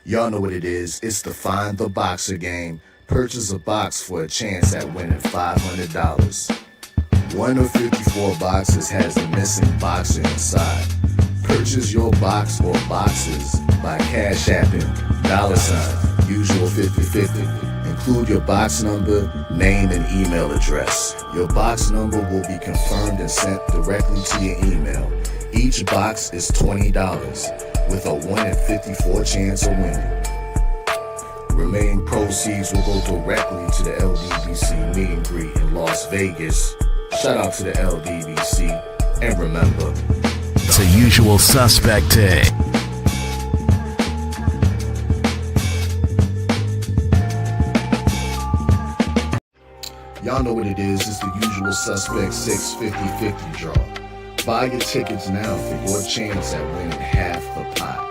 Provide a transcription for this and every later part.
Y'all know what it is. It's the Find the Boxer game. Purchase a box for a chance at winning $500. One of 54 boxes has a missing boxer inside. Purchase your box or boxes by Cash Apping, $, usual 50/50. Include your box number, name, and email address. Your box number will be confirmed and sent directly to your email. Each box is $20, with a 1 in 54 chance of winning. Remaining proceeds will go directly to the LDBC meet and greet in Las Vegas. Shout out to the LDBC, and remember, it's a usual suspect day. Y'all know what it is. It's the usual suspect 650-50 draw. Buy your tickets now for your chance at winning half the pot.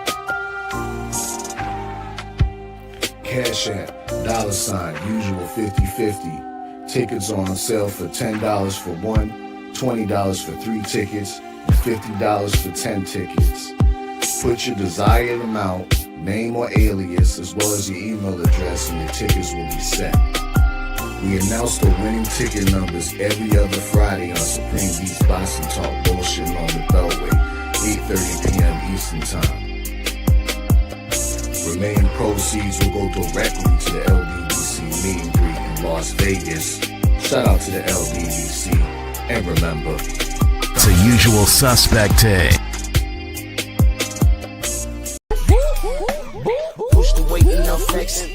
Cash App, $, usual 50/50. Tickets are on sale for $10 for one, $20 for 3 tickets, and $50 for 10 tickets. Put your desired amount, name or alias, as well as your email address, and your tickets will be set. We announce the winning ticket numbers every other Friday on Supreme Beats Boxing Talk Bullshit on the Beltway, 8:30 p.m. Eastern Time. Remaining proceeds will go directly to the LDBC meet and greet in Las Vegas. Shout out to the LDBC, and remember, it's a usual suspect day.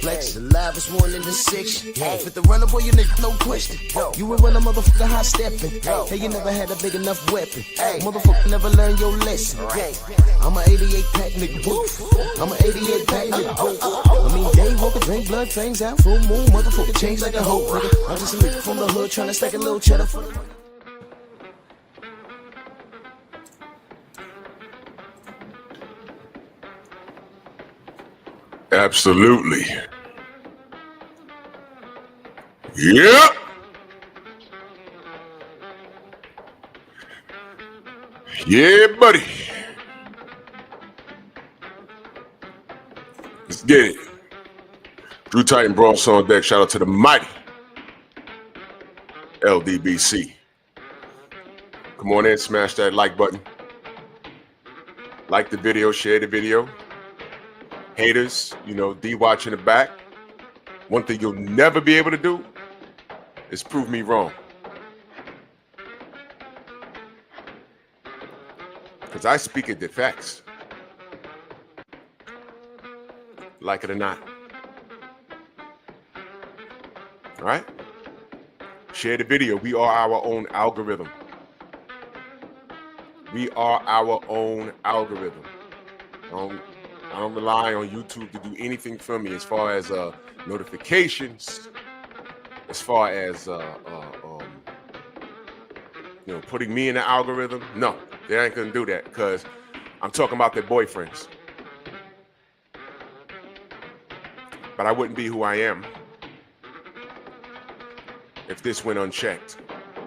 Flex, the livest one in the section. Fit the runner, boy, you nigga, no question. You will run a motherfucker high stepping. Hey, you never had a big enough weapon. Motherfucker never learned your lesson. I'm an 88 pack nigga, woof. I'm an 88 pack nigga, woof. I mean, day walker, drink blood, fangs out, full moon, motherfucker, change like a hoe, nigga. I'm just a nigga from the hood trying to stack a little cheddar for the. Absolutely. Yep. Yeah, buddy. Let's get it. Drew Titan Bros on deck. Shout out to the mighty LDBC. Come on in, smash that like button. Like the video, share the video. Haters, D watch in the back. One thing you'll never be able to do is prove me wrong. Because I speak at the facts. Like it or not. All right? Share the video. We are our own algorithm. We are our own algorithm. I don't rely on YouTube to do anything for me as far as notifications, as far as putting me in the algorithm. No, they ain't gonna do that because I'm talking about their boyfriends. But I wouldn't be who I am if this went unchecked.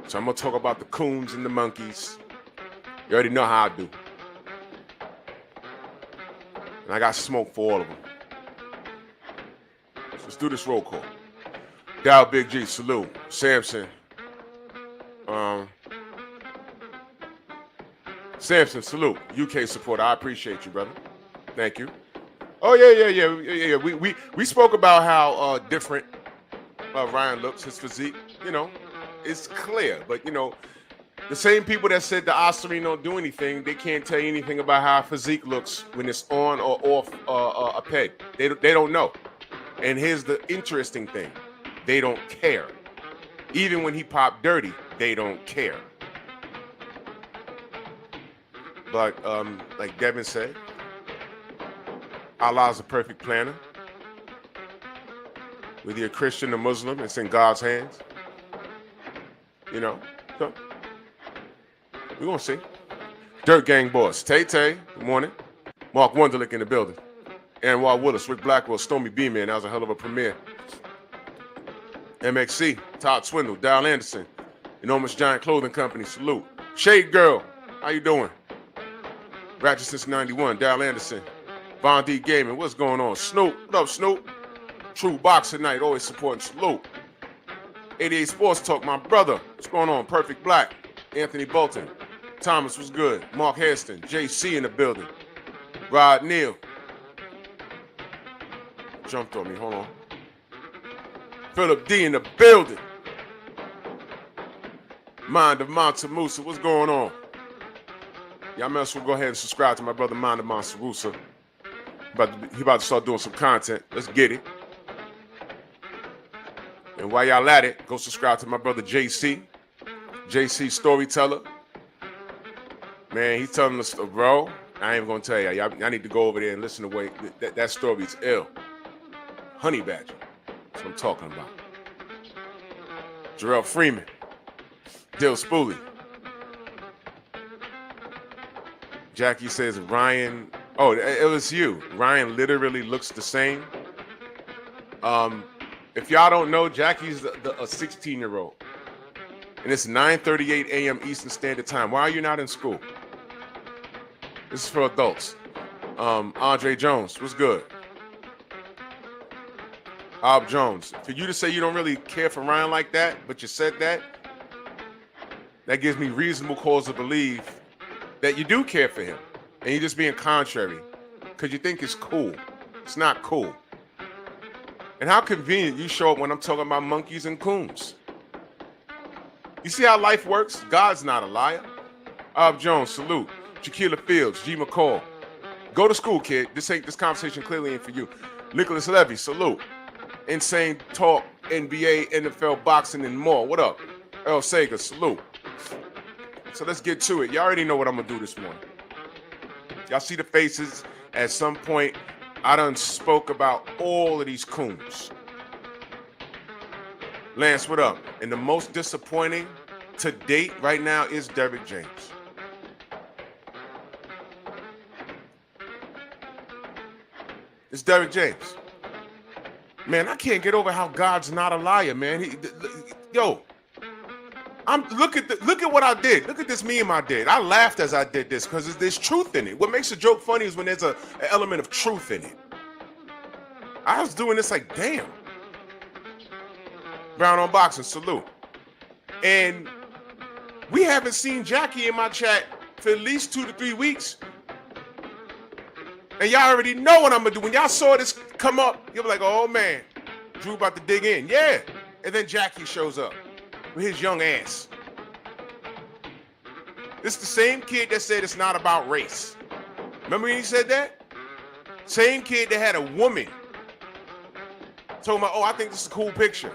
So I'm gonna talk about the coons and the monkeys. You already know how I do. And I got smoke for all of them. So let's do this roll call. Dow Big G, salute. Samson. Samson, salute. UK supporter. I appreciate you, brother. Thank you. Oh, yeah. We spoke about how different Ryan looks, his physique. It's clear. But, the same people that said the Ostarine don't do anything, they can't tell you anything about how physique looks when it's on or off a peg. They don't know. And here's the interesting thing. They don't care. Even when he popped dirty, they don't care. But like Devin said, Allah's a perfect planner. Whether you're a Christian or Muslim, it's in God's hands. So we're going to see. Dirt Gang Boss. Tay-Tay, good morning. Mark Wunderlich in the building. Anwar Willis, Rick Blackwell, Stormy B-Man. That was a hell of a premiere. MXC, Todd Swindle, Dal Anderson, Enormous Giant Clothing Company, salute. Shade Girl, how you doing? Ratchet since 91, Dal Anderson. Von D Gaming, what's going on? Snoop, what up, Snoop? True Boxing Night, always supporting. Salute. 88 Sports Talk, my brother. What's going on? Perfect Black. Anthony Bolton. Thomas, was good? Mark Hairston. JC in the building. Rod Neal. Jumped on me, hold on. Philip D in the building. Mind of Monta Musa, what's going on? Y'all may as well go ahead and subscribe to my brother Mind of Monta Musa. He about to start doing some content. Let's get it. And while y'all at it, go subscribe to my brother JC. JC Storyteller. Man, he's telling us, bro, I ain't gonna tell y'all need to go over there and listen to that story's ill. Honey Badger. That's what I'm talking about. Jarrell Freeman. Dill Spooley. Jackie says Ryan. Oh, it was you. Ryan literally looks the same. If y'all don't know, Jackie's a 16-year-old. And it's 9:38 a.m. Eastern Standard Time. Why are you not in school? This is for adults. Andre Jones, what's good? Bob Jones. For you to say you don't really care for Ryan like that, but you said that gives me reasonable cause to believe that you do care for him. And you're just being contrary because you think it's cool. It's not cool. And how convenient you show up when I'm talking about monkeys and coons. You see how life works? God's not a liar. Bob Jones, salute. Shaquilla Fields, G. McCall. Go to school, kid. This conversation clearly ain't for you. Nicholas Levy, salute. Insane Talk, NBA, NFL, boxing, and more. What up? Earl Sager, salute. So let's get to it. Y'all already know what I'm going to do this morning. Y'all see the faces. At some point, I done spoke about all of these coons. Lance, what up? And the most disappointing to date right now is Derrick James. It's Derrick James. Man, I can't get over how God's not a liar, man. Look at what I did. Look at this meme I did. I laughed as I did this because there's truth in it. What makes a joke funny is when there's an element of truth in it. I was doing this like, damn. Brown on Boxing, salute. And we haven't seen Jackie in my chat for at least 2 to 3 weeks. And y'all already know what I'm going to do. When y'all saw this come up, you'll be like, oh, man, Drew about to dig in. Yeah. And then Jackie shows up with his young ass. This is the same kid that said it's not about race. Remember when he said that? Same kid that had a woman told me, oh, I think this is a cool picture.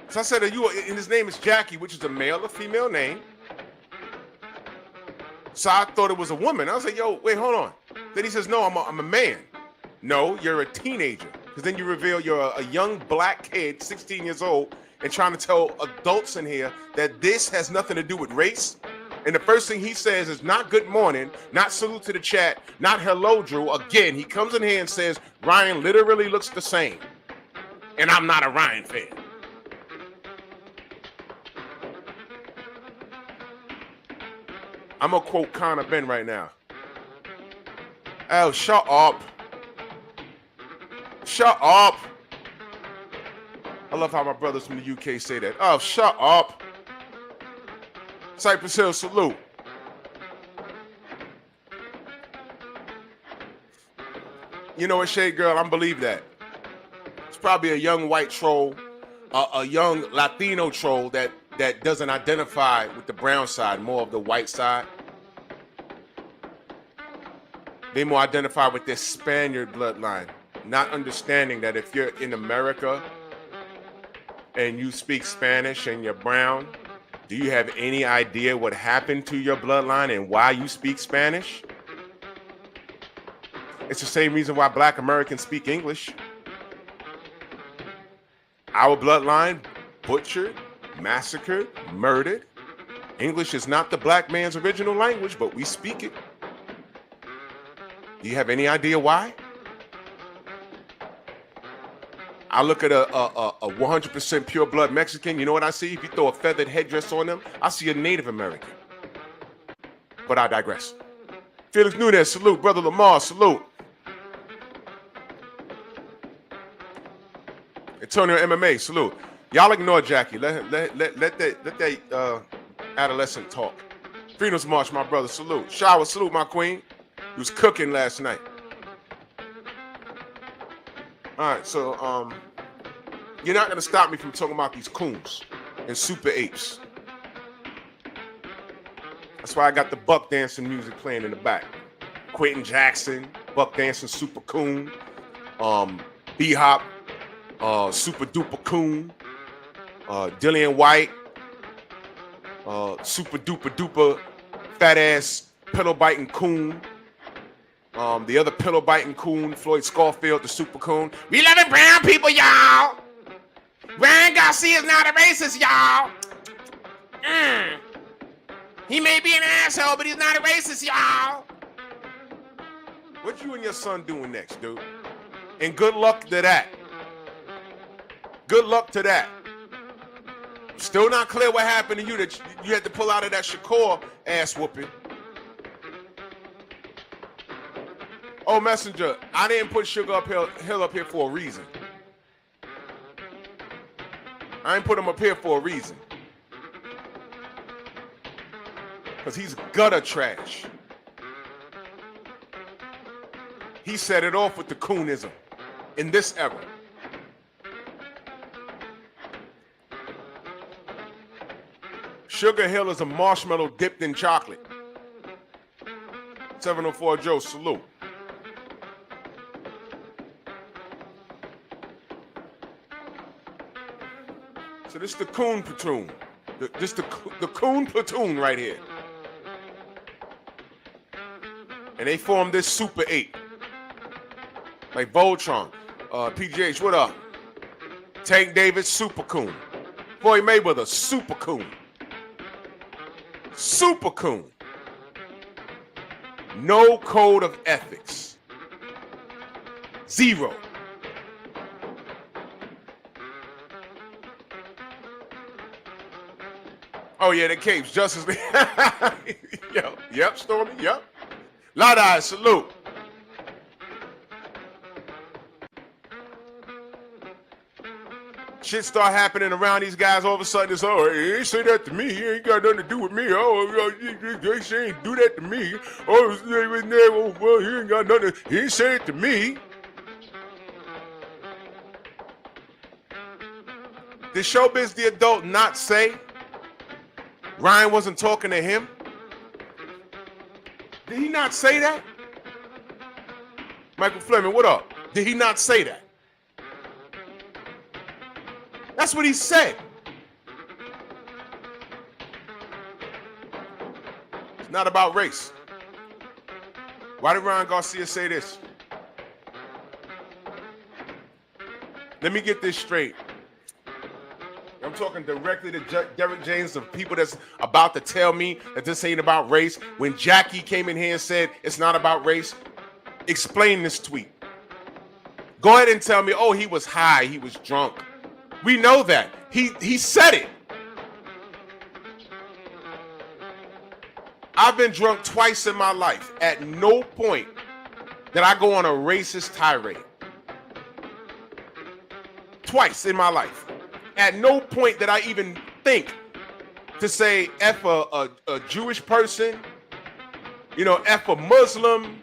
So I said, and his name is Jackie, which is a male or female name. So I thought it was a woman. I was like, yo, wait, hold on. Then he says, no, I'm a man. No, you're a teenager. Because then you reveal you're a young black kid, 16 years old, and trying to tell adults in here that this has nothing to do with race. And the first thing he says is not good morning, not salute to the chat, not hello, Drew. Again, he comes in here and says, Ryan literally looks the same. And I'm not a Ryan fan. I'm going to quote Conor Ben right now. Oh, shut up. Shut up. I love how my brothers from the UK say that. Oh, shut up. Cypress Hill, salute. You know what, Shade Girl? I believe that. It's probably a young white troll, a young Latino troll that doesn't identify with the brown side, more of the white side. They more identify with their Spaniard bloodline, not understanding that if you're in America and you speak Spanish and you're brown, do you have any idea what happened to your bloodline and why you speak Spanish? It's the same reason why Black Americans speak English. Our bloodline, butchered, massacred, murdered. English is not the black man's original language, but we speak it. Do you have any idea why? I look at a 100% pure blood Mexican. You know what I see? If you throw a feathered headdress on them, I see a Native American. But I digress. Felix Nunez, salute. Brother Lamar, salute. Antonio MMA, salute. Y'all ignore Jackie. Let that adolescent talk. Freedom's March, my brother, salute. Shower, salute, my queen. He was cooking last night. All right, so you're not gonna stop me from talking about these coons and super apes. That's why I got the buck dancing music playing in the back. Quentin Jackson, buck dancing super coon, B-Hop, super duper coon, Dillian White, super duper duper fat ass pillow biting coon. The other pillow biting coon, Floyd Scarfield, the super coon. We loving brown people, y'all. Ryan Garcia's not a racist, y'all. He may be an asshole, but he's not a racist, y'all. What you and your son doing next, dude? And good luck to that. Good luck to that. Still not clear what happened to you that you had to pull out of that Shakur ass whooping. Oh, Messenger, I didn't put Sugar Hill up here for a reason. I ain't put him up here for a reason. Because he's gutter trash. He set it off with the coonism in this era. Sugar Hill is a marshmallow dipped in chocolate. 704 Joe, salute. So this is the coon platoon. This the coon platoon right here. And they formed this super ape. Like Voltron. PGH, what up? Tank Davis, super coon. Floyd Mayweather, super coon. Super coon. No code of ethics. Zero. Oh yeah, the capes, Justice League. Yep, Stormy, yep. Loud eyes, salute. Shit start happening around these guys, all of a sudden it's, oh, he ain't say that to me, he ain't got nothing to do with me, oh, they ain't do that to me, oh, well, he ain't got nothing, he ain't say it to me. Did Showbiz the Adult not say Ryan wasn't talking to him? Did he not say that? Michael Fleming, what up? Did he not say that? That's what he said. It's not about race. Why did Ryan Garcia say this? Let me get this straight. I'm talking directly to Derek James, of people that's about to tell me that this ain't about race. When Jackie came in here and said it's not about race, explain this tweet. Go ahead and tell me, oh, he was high, he was drunk. We know that. He said it. I've been drunk twice in my life. At no point did I go on a racist tirade. Twice in my life. At no point did I even think to say F a Jewish person, you know, F a Muslim,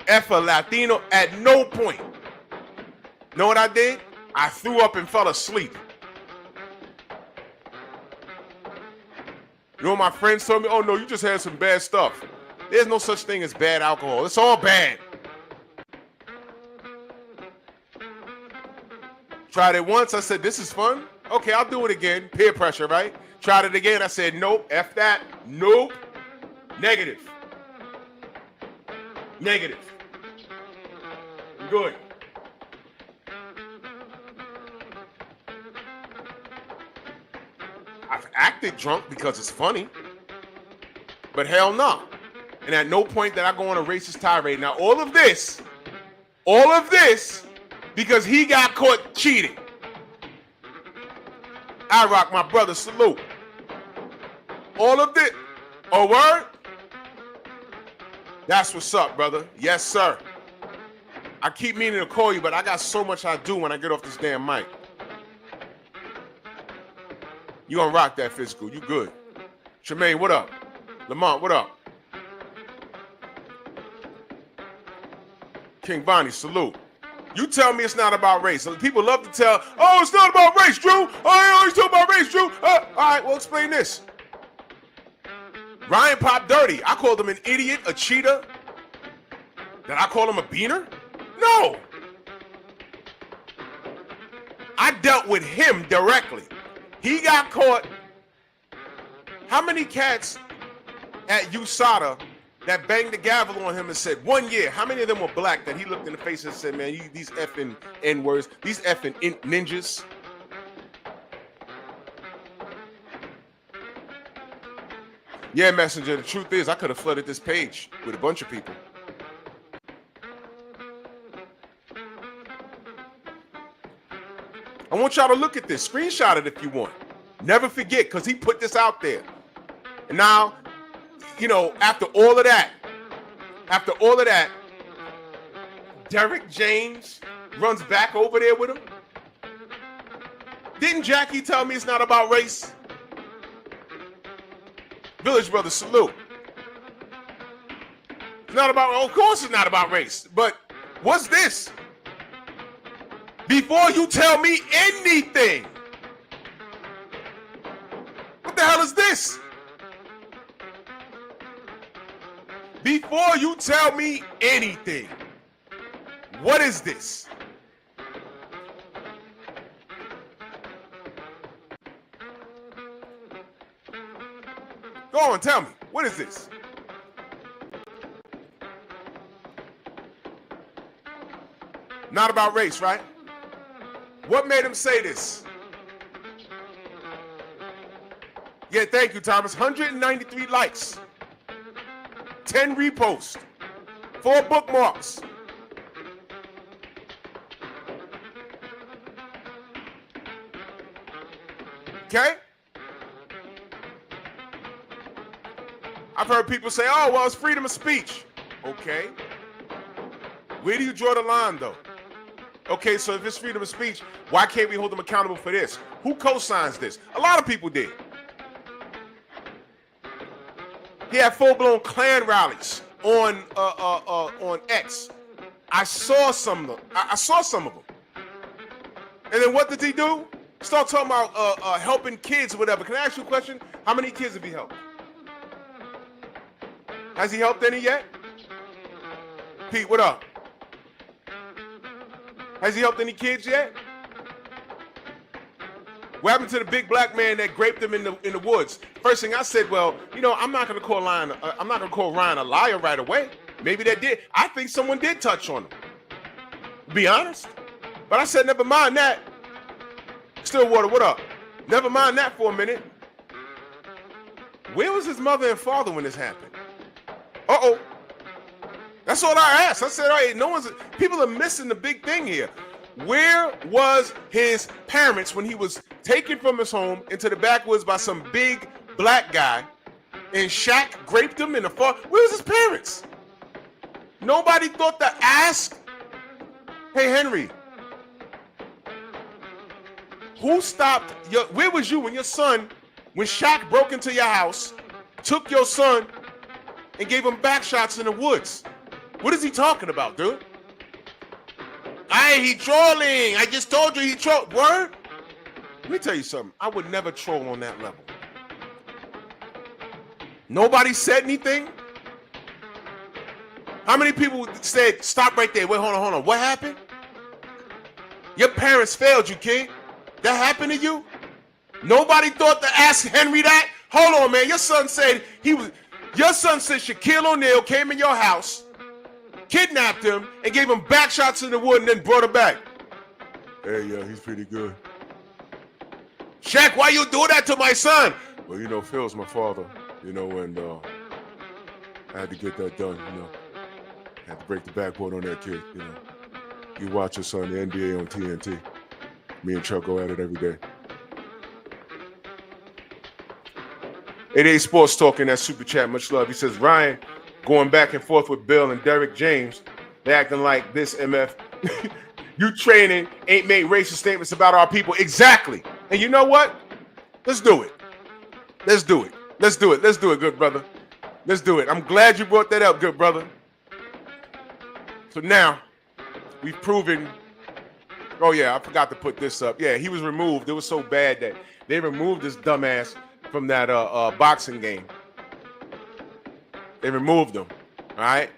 F a Latino. At no point. Know what I did? I threw up and fell asleep. You know what my friends told me? Oh no, you just had some bad stuff. There's no such thing as bad alcohol. It's all bad. Tried it once, I said, this is fun. Okay, I'll do it again. Peer pressure, right? Tried it again, I said, nope, F that, nope. Negative. Negative. Good. I've acted drunk because it's funny, but hell no. And at no point did I go on a racist tirade. Now, all of this, because he got caught cheating. I rock my brother, salute. All of this. Oh, word? That's what's up, brother. Yes, sir. I keep meaning to call you, but I got so much I do when I get off this damn mic. You gonna rock that physical. You good. Tremaine, what up? Lamont, what up? King Bonnie, salute. You tell me it's not about race. So people love to tell, oh, it's not about race, Drew. Oh, you always talk about race, Drew. All right, well, explain this. Ryan popped dirty. I called him an idiot, a cheater. Did I call him a beaner? No. I dealt with him directly. He got caught. How many cats at USADA that banged the gavel on him and said 1 year? How many of them were black that he looked in the face and said, man, you, these effing N-words, these effing ninjas? Yeah, Messenger, the truth is I could have flooded this page with a bunch of people. I want y'all to look at this. Screenshot it if you want. Never forget, because he put this out there. And now, you know, after all of that, Derek James runs back over there with him. Didn't Jackie tell me it's not about race? Village Brothers, salute. It's not about, of course it's not about race, but what's this? Before you tell me anything, what the hell is this? Before you tell me anything, what is this? Go on, tell me, what is this? Not about race, right? What made him say this? Yeah, thank you, Thomas. 193 likes, 10 reposts, 4 bookmarks. Okay? I've heard people say, oh, well, it's freedom of speech. Okay. Where do you draw the line, though? Okay, so if it's freedom of speech, why can't we hold them accountable for this? Who co-signs this? A lot of people did. He had full-blown Klan rallies on X. I saw some of them. I saw some of them. And then what did he do? Start talking about helping kids or whatever. Can I ask you a question? How many kids have he helped? Has he helped any yet? Pete, what up? Has he helped any kids yet? What happened to the big black man that raped him in the woods? First thing I said, well, you know, I'm not gonna call Ryan a liar right away. Maybe that did. I think someone did touch on him. To be honest. But I said, never mind that. Stillwater, what up? Never mind that for a minute. Where was his mother and father when this happened? Uh-oh. That's all I asked. I said, all right, people are missing the big thing here. Where was his parents when he was taken from his home into the backwoods by some big black guy and Shaq raped him in the fall? Where was his parents? Nobody thought to ask, hey, Henry, where was you when Shaq broke into your house, took your son, and gave him back shots in the woods? What is he talking about, dude? He trolling. I just told you he trolled. Word? Let me tell you something. I would never troll on that level. Nobody said anything? How many people said, stop right there. Wait, hold on. What happened? Your parents failed you, King. That happened to you? Nobody thought to ask Henry that? Hold on, man. Your son said Shaquille O'Neal came in your house, kidnapped him, and gave him back shots in the wood and then brought him back. Hey, yeah, he's pretty good. Shaq, why you do that to my son? Well, you know, Phil's my father, you know, and I had to get that done, you know. I had to break the backboard on that kid, you know. You watch your son, the NBA on TNT. Me and Chuck go at it every day. 88 Sports talking that super chat. Much love. He says, Ryan going back and forth with Bill and Derek James They're acting like this, MF. You training ain't made racist statements about our people. Exactly. And you know what? Let's do it. Let's do it. Let's do it. Let's do it, good brother. Let's do it. I'm glad you brought that up, good brother. So now we've proven. Oh yeah, I forgot to put this up. Yeah, he was removed. It was so bad that they removed this dumbass from that boxing game. They removed him. All right.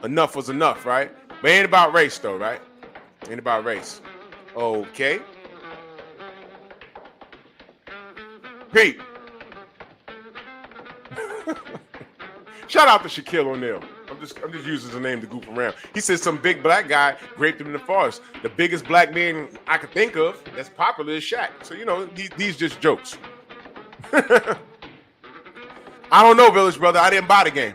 Enough was enough, right? But ain't about race though, right? Ain't about race. Okay. Pete. Shout out to Shaquille O'Neal. I'm just using his name to goof around. He said some big black guy raped him in the forest. The biggest black man I could think of that's popular is Shaq. So you know these just jokes. I don't know, Village brother. I didn't buy the game.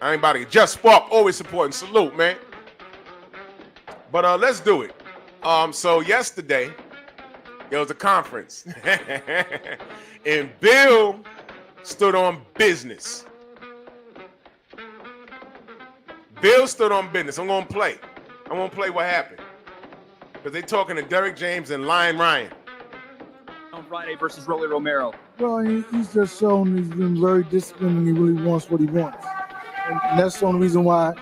I ain't about to get Just Spark, always supporting. Salute, man. But let's do it. So yesterday, there was a conference. And Bill stood on business. Bill stood on business. I'm gonna play what happened. Because they talking to Derrick James and Lion Ryan. On Friday versus Rolly Romero. Well, he's just shown he's been very disciplined and he really wants what he wants. And that's the only reason why,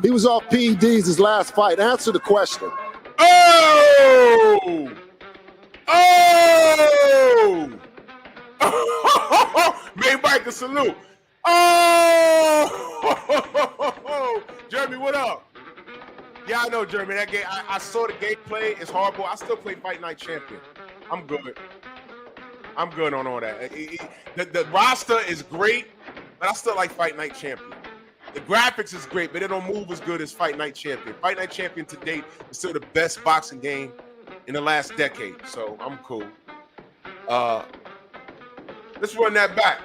He was off PEDs his last fight. Answer the question. Oh! Oh! May Mike a salute. Oh! Jeremy, what up? Yeah, I know, Jeremy. That game, I saw the gameplay. It's horrible. I still play Fight Night Champion. I'm good. I'm good on all that. The roster is great, but I still like Fight Night Champion. The graphics is great, but it don't move as good as Fight Night Champion. Fight Night Champion to date is still the best boxing game in the last decade, so I'm cool. Let's run that back.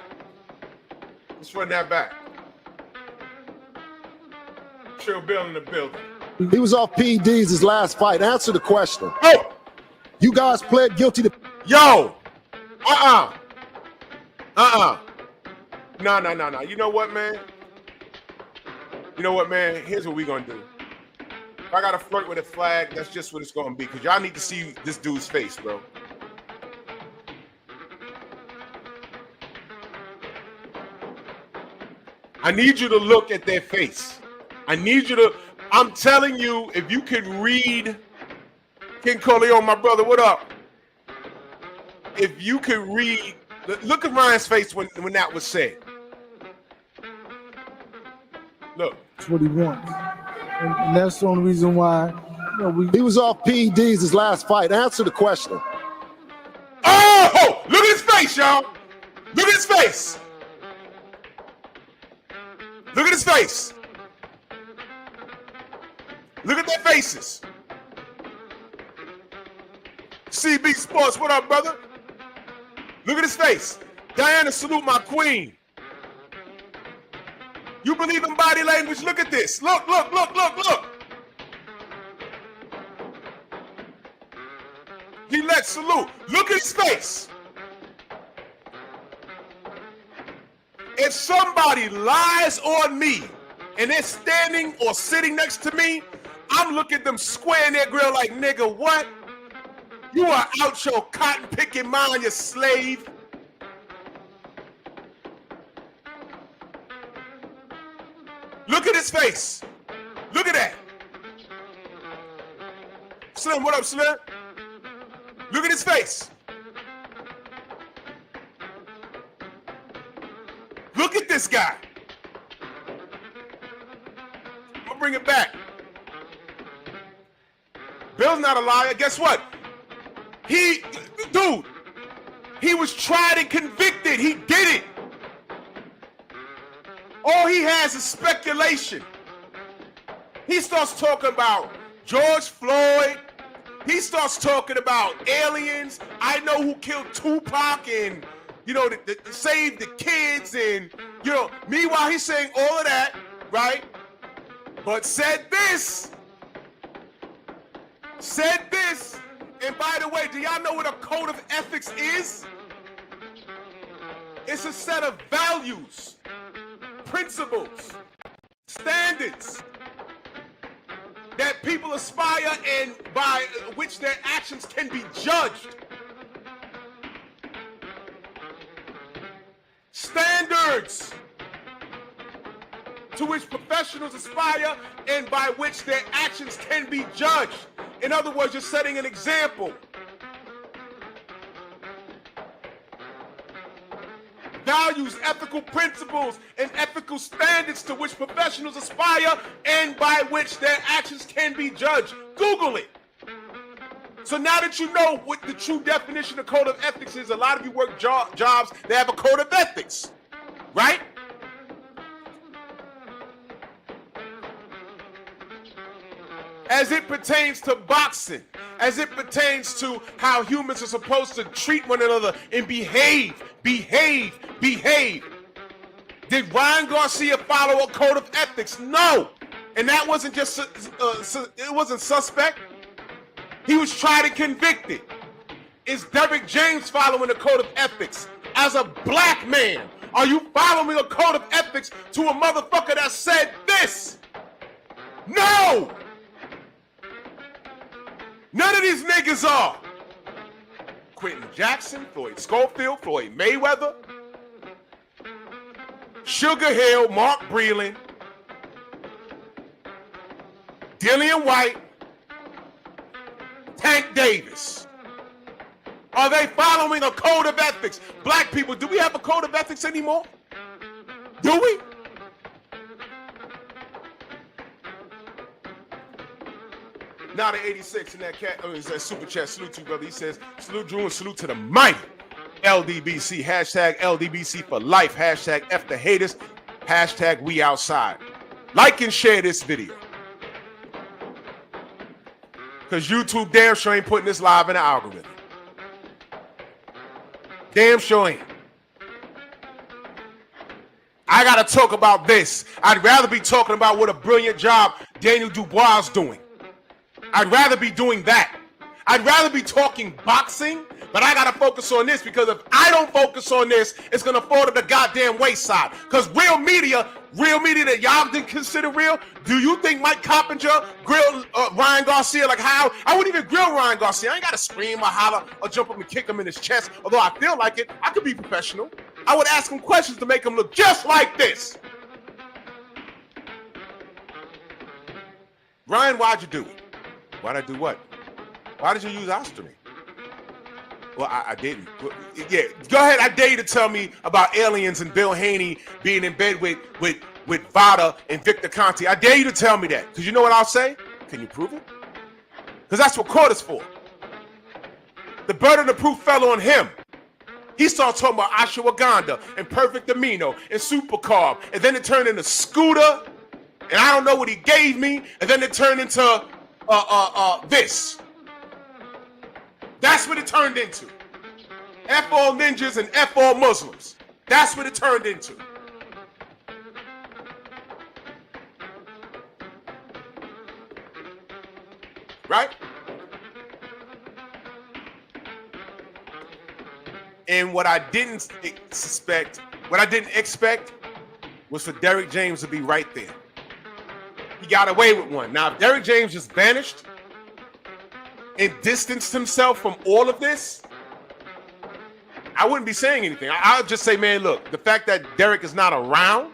Chill Bill in the building. He was off PEDs his last fight. Answer the question. Oh! You guys pled guilty to... Yo! No. You know what, man? Here's what we gonna do. If I gotta flirt with a flag, that's just what it's gonna be. Because y'all need to see this dude's face, bro. I need you to look at their face. I'm telling you, if you can read King Corleone, my brother, what up? If you can read, look at Ryan's face when that was said. Look. that's what he wants. And that's the only reason why, He was off PEDs his last fight. Answer the question. Oh! Look at his face, y'all. Look at his face. Look at his face. Look at their faces. CB Sports, what up, brother? Look at his face. Diana, salute my queen. You believe in body language? Look at this. Look. He lets salute. Look at his face. If somebody lies on me and they're standing or sitting next to me, I'm looking at them square in their grill like, nigga, what? You are out your cotton picking mind, you slave. Look at his face. Look at that. Slim, what up, Slim? Look at his face. Look at this guy. I'm gonna bring it back. Bill's not a liar. Guess what? He was tried and convicted. He did it. All he has is speculation. He starts talking about George Floyd. He starts talking about aliens. I know who killed Tupac and, to save the kids. And, meanwhile, he's saying all of that, right? But said this. And by the way, do y'all know what a code of ethics is? It's a set of values, principles, standards that people aspire and by which their actions can be judged. Standards to which professionals aspire and by which their actions can be judged. In other words, you're setting an example. Values, ethical principles, and ethical standards to which professionals aspire and by which their actions can be judged. Google it. So now that you know what the true definition of code of ethics is, a lot of you work jobs that have a code of ethics, right? As it pertains to boxing, as it pertains to how humans are supposed to treat one another and behave. Did Ryan Garcia follow a code of ethics? No. And that wasn't just, it wasn't suspect. He was tried and convicted. Is Derrick James following a code of ethics? As a black man, are you following a code of ethics to a motherfucker that said this? No! None of these niggas are. Quentin Jackson, Floyd Schofield, Floyd Mayweather, Sugar Hill, Mark Breland, Dillian White, Tank Davis. Are they following a code of ethics? Black people, do we have a code of ethics anymore? Do we? Now the 86 in that that super chat. Salute to you, brother. He says, salute Drew and salute to the mighty LDBC. Hashtag LDBC for life. Hashtag F the haters. Hashtag we outside. Like and share this video. Because YouTube damn sure ain't putting this live in the algorithm. Damn sure ain't. I got to talk about this. I'd rather be talking about what a brilliant job Daniel Dubois is doing. I'd rather be doing that. I'd rather be talking boxing, but I gotta focus on this because if I don't focus on this, it's gonna fall to the goddamn wayside. Because real media that y'all didn't consider real, do you think Mike Coppinger grilled Ryan Garcia like how? I wouldn't even grill Ryan Garcia. I ain't gotta scream or holler or jump up and kick him in his chest. Although I feel like it, I could be professional. I would ask him questions to make him look just like this. Ryan, why'd you do it? Why'd I do what? Why did you use ostomy? Well, I didn't. Yeah, go ahead. I dare you to tell me about aliens and Bill Haney being in bed with Vada and Victor Conte. I dare you to tell me that. Because you know what I'll say? Can you prove it? Because that's what court is for. The burden of proof fell on him. He started talking about ashwagandha and perfect amino and super carb. And then it turned into Scooter. And I don't know what he gave me. And then it turned into this. That's what it turned into. F all ninjas and F all Muslims. That's what it turned into. Right? And what I didn't expect was for Derrick James to be right there. He got away with one. Now, if Derrick James just vanished and distanced himself from all of this, I wouldn't be saying anything. I would just say, man, look, the fact that Derrick is not around,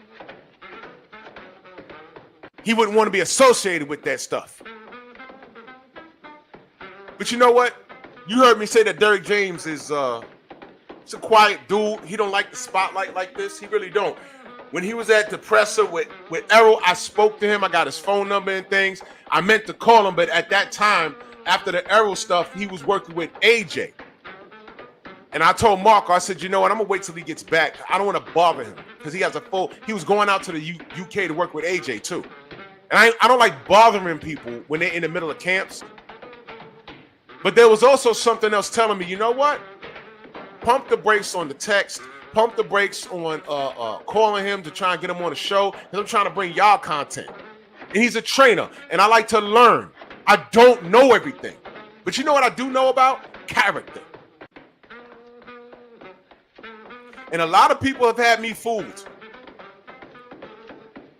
he wouldn't want to be associated with that stuff. But you know what? You heard me say that Derrick James is he's a quiet dude. He don't like the spotlight like this. He really don't. When he was at the presser with Errol, I spoke to him. I got his phone number and things. I meant to call him, but at that time, after the Errol stuff, he was working with AJ. And I told Marco, I said, you know what? I'm going to wait till he gets back. I don't want to bother him because he was going out to the UK to work with AJ too. And I don't like bothering people when they're in the middle of camps. But there was also something else telling me, you know what? Pump the brakes on the text. Pump the brakes on calling him to try and get him on the show because I'm trying to bring y'all content. And he's a trainer, and I like to learn. I don't know everything. But you know what I do know about? Character. And a lot of people have had me fooled.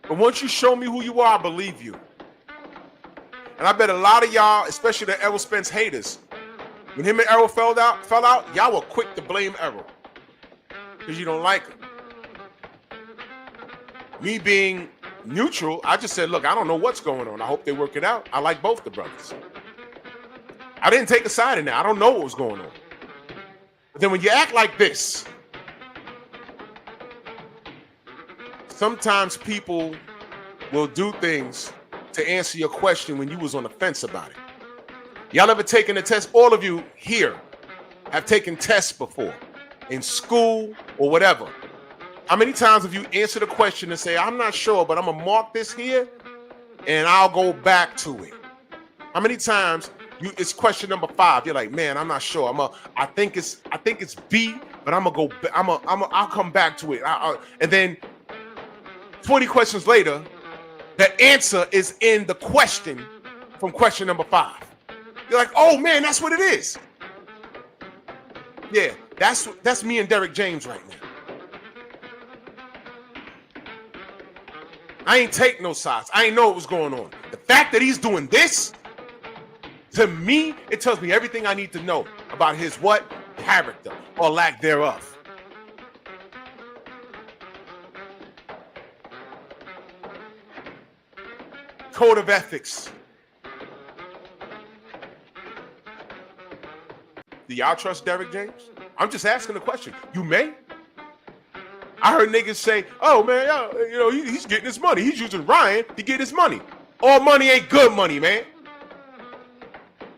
But once you show me who you are, I believe you. And I bet a lot of y'all, especially the Errol Spence haters, when him and Errol fell out, y'all were quick to blame Errol because you don't like him. Me being neutral, I just said, look, I don't know what's going on. I hope they work it out. I like both the brothers. I didn't take a side in that. I don't know what was going on. But then when you act like this, sometimes people will do things to answer your question when you was on the fence about it. Y'all ever taken a test? All of you here have taken tests before in school or whatever. How many times have you answered a question and say, I'm not sure, but I'm gonna mark this here and I'll go back to it? How many times it's question number 5? You're like, man, I'm not sure. I think it's B, but I'll come back to it. And then 20 questions later, the answer is in the question from question number 5. You're like, oh man, that's what it is. Yeah, that's me and Derek James right now. I ain't take no sides. I ain't know what was going on. The fact that he's doing this, to me, it tells me everything I need to know about his what? Character or lack thereof. Code of ethics. Do y'all trust Derek James? I'm just asking the question. You may. I heard niggas say, oh man, he's getting his money. He's using Ryan to get his money. All money ain't good money, man.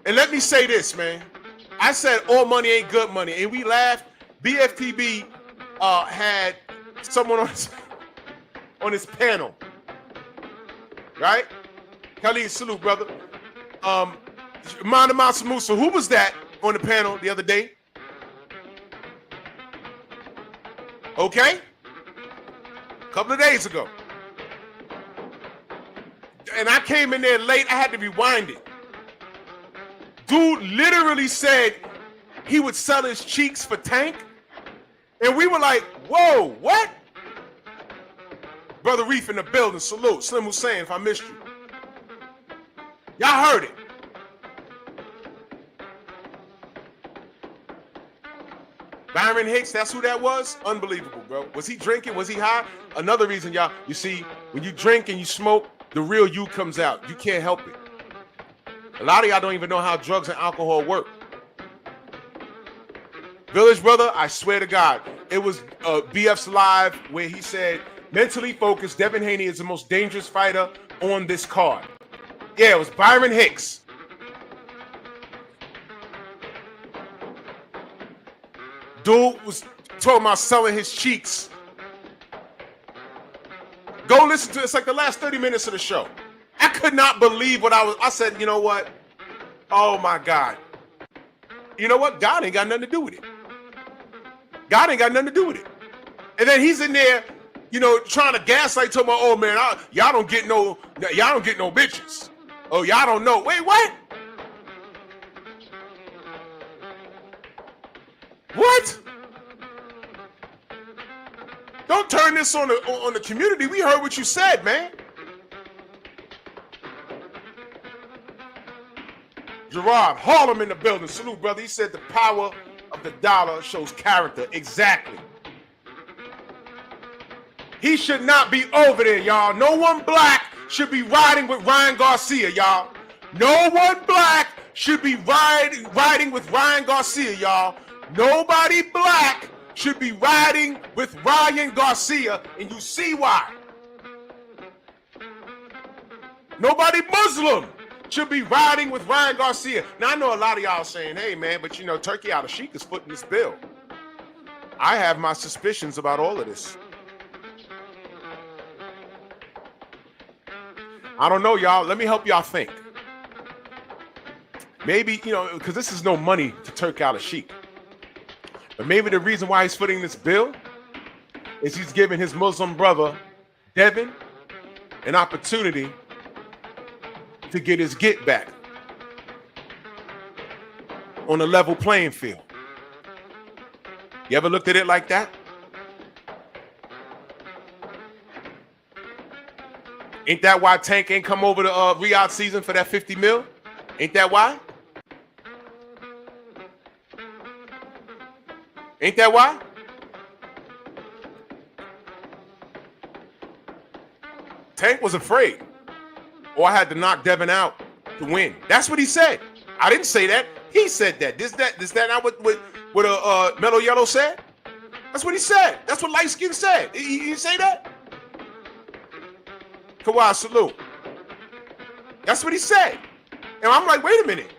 And let me say this, man. I said all money ain't good money. And we laughed. BFTB had someone on his panel. Right? Khalid, salute, brother. Manda Masamusa, who was that on the panel the other day? Okay? A couple of days ago. And I came in there late. I had to rewind it. Dude literally said he would sell his cheeks for Tank. And we were like, whoa, what? Brother Reef in the building, salute. Slim Hussein, if I missed you. Y'all heard it. Byron Hicks, that's who that was? Unbelievable, bro. Was he drinking? Was he high? Another reason, y'all, you see, when you drink and you smoke, the real you comes out. You can't help it. A lot of y'all don't even know how drugs and alcohol work. Village Brother, I swear to God, it was BF's Live where he said, mentally focused, Devin Haney is the most dangerous fighter on this card. Yeah, it was Byron Hicks. Dude was talking about selling his cheeks. Go listen to it. It's like the last 30 minutes of the show. I could not believe what I said, you know what? Oh my God. You know what? God ain't got nothing to do with it. God ain't got nothing to do with it. And then he's in there, trying to gaslight, talking about, oh man, y'all don't get no bitches. Oh, y'all don't know. Wait, what? What? Don't turn this on the community. We heard what you said, man. Gerard Harlem in the building. Salute, brother. He said the power of the dollar shows character. Exactly. He should not be over there, y'all. No one black should be riding with Ryan Garcia, y'all. No one black should be riding with Ryan Garcia, y'all. Nobody black should be riding with Ryan Garcia, and you see why. Nobody Muslim should be riding with Ryan Garcia. Now, I know a lot of y'all saying, hey, man, but Turkey Al-Sheikh is footing this bill. I have my suspicions about all of this. I don't know, y'all. Let me help y'all think. Maybe, because this is no money to Turkey Al-Sheikh. But maybe the reason why he's footing this bill is he's giving his Muslim brother, Devin, an opportunity to get his get back on a level playing field. You ever looked at it like that? Ain't that why Tank ain't come over to Riyadh season for that 50 mil? Ain't that why? Ain't that why? Tank was afraid. Or I had to knock Devin out to win. That's what he said. I didn't say that. He said that. Is that not what Mellow Yellow said? That's what he said. That's what Light Skin said. He didn't say that? Kawhi, salute. That's what he said. And I'm like, wait a minute.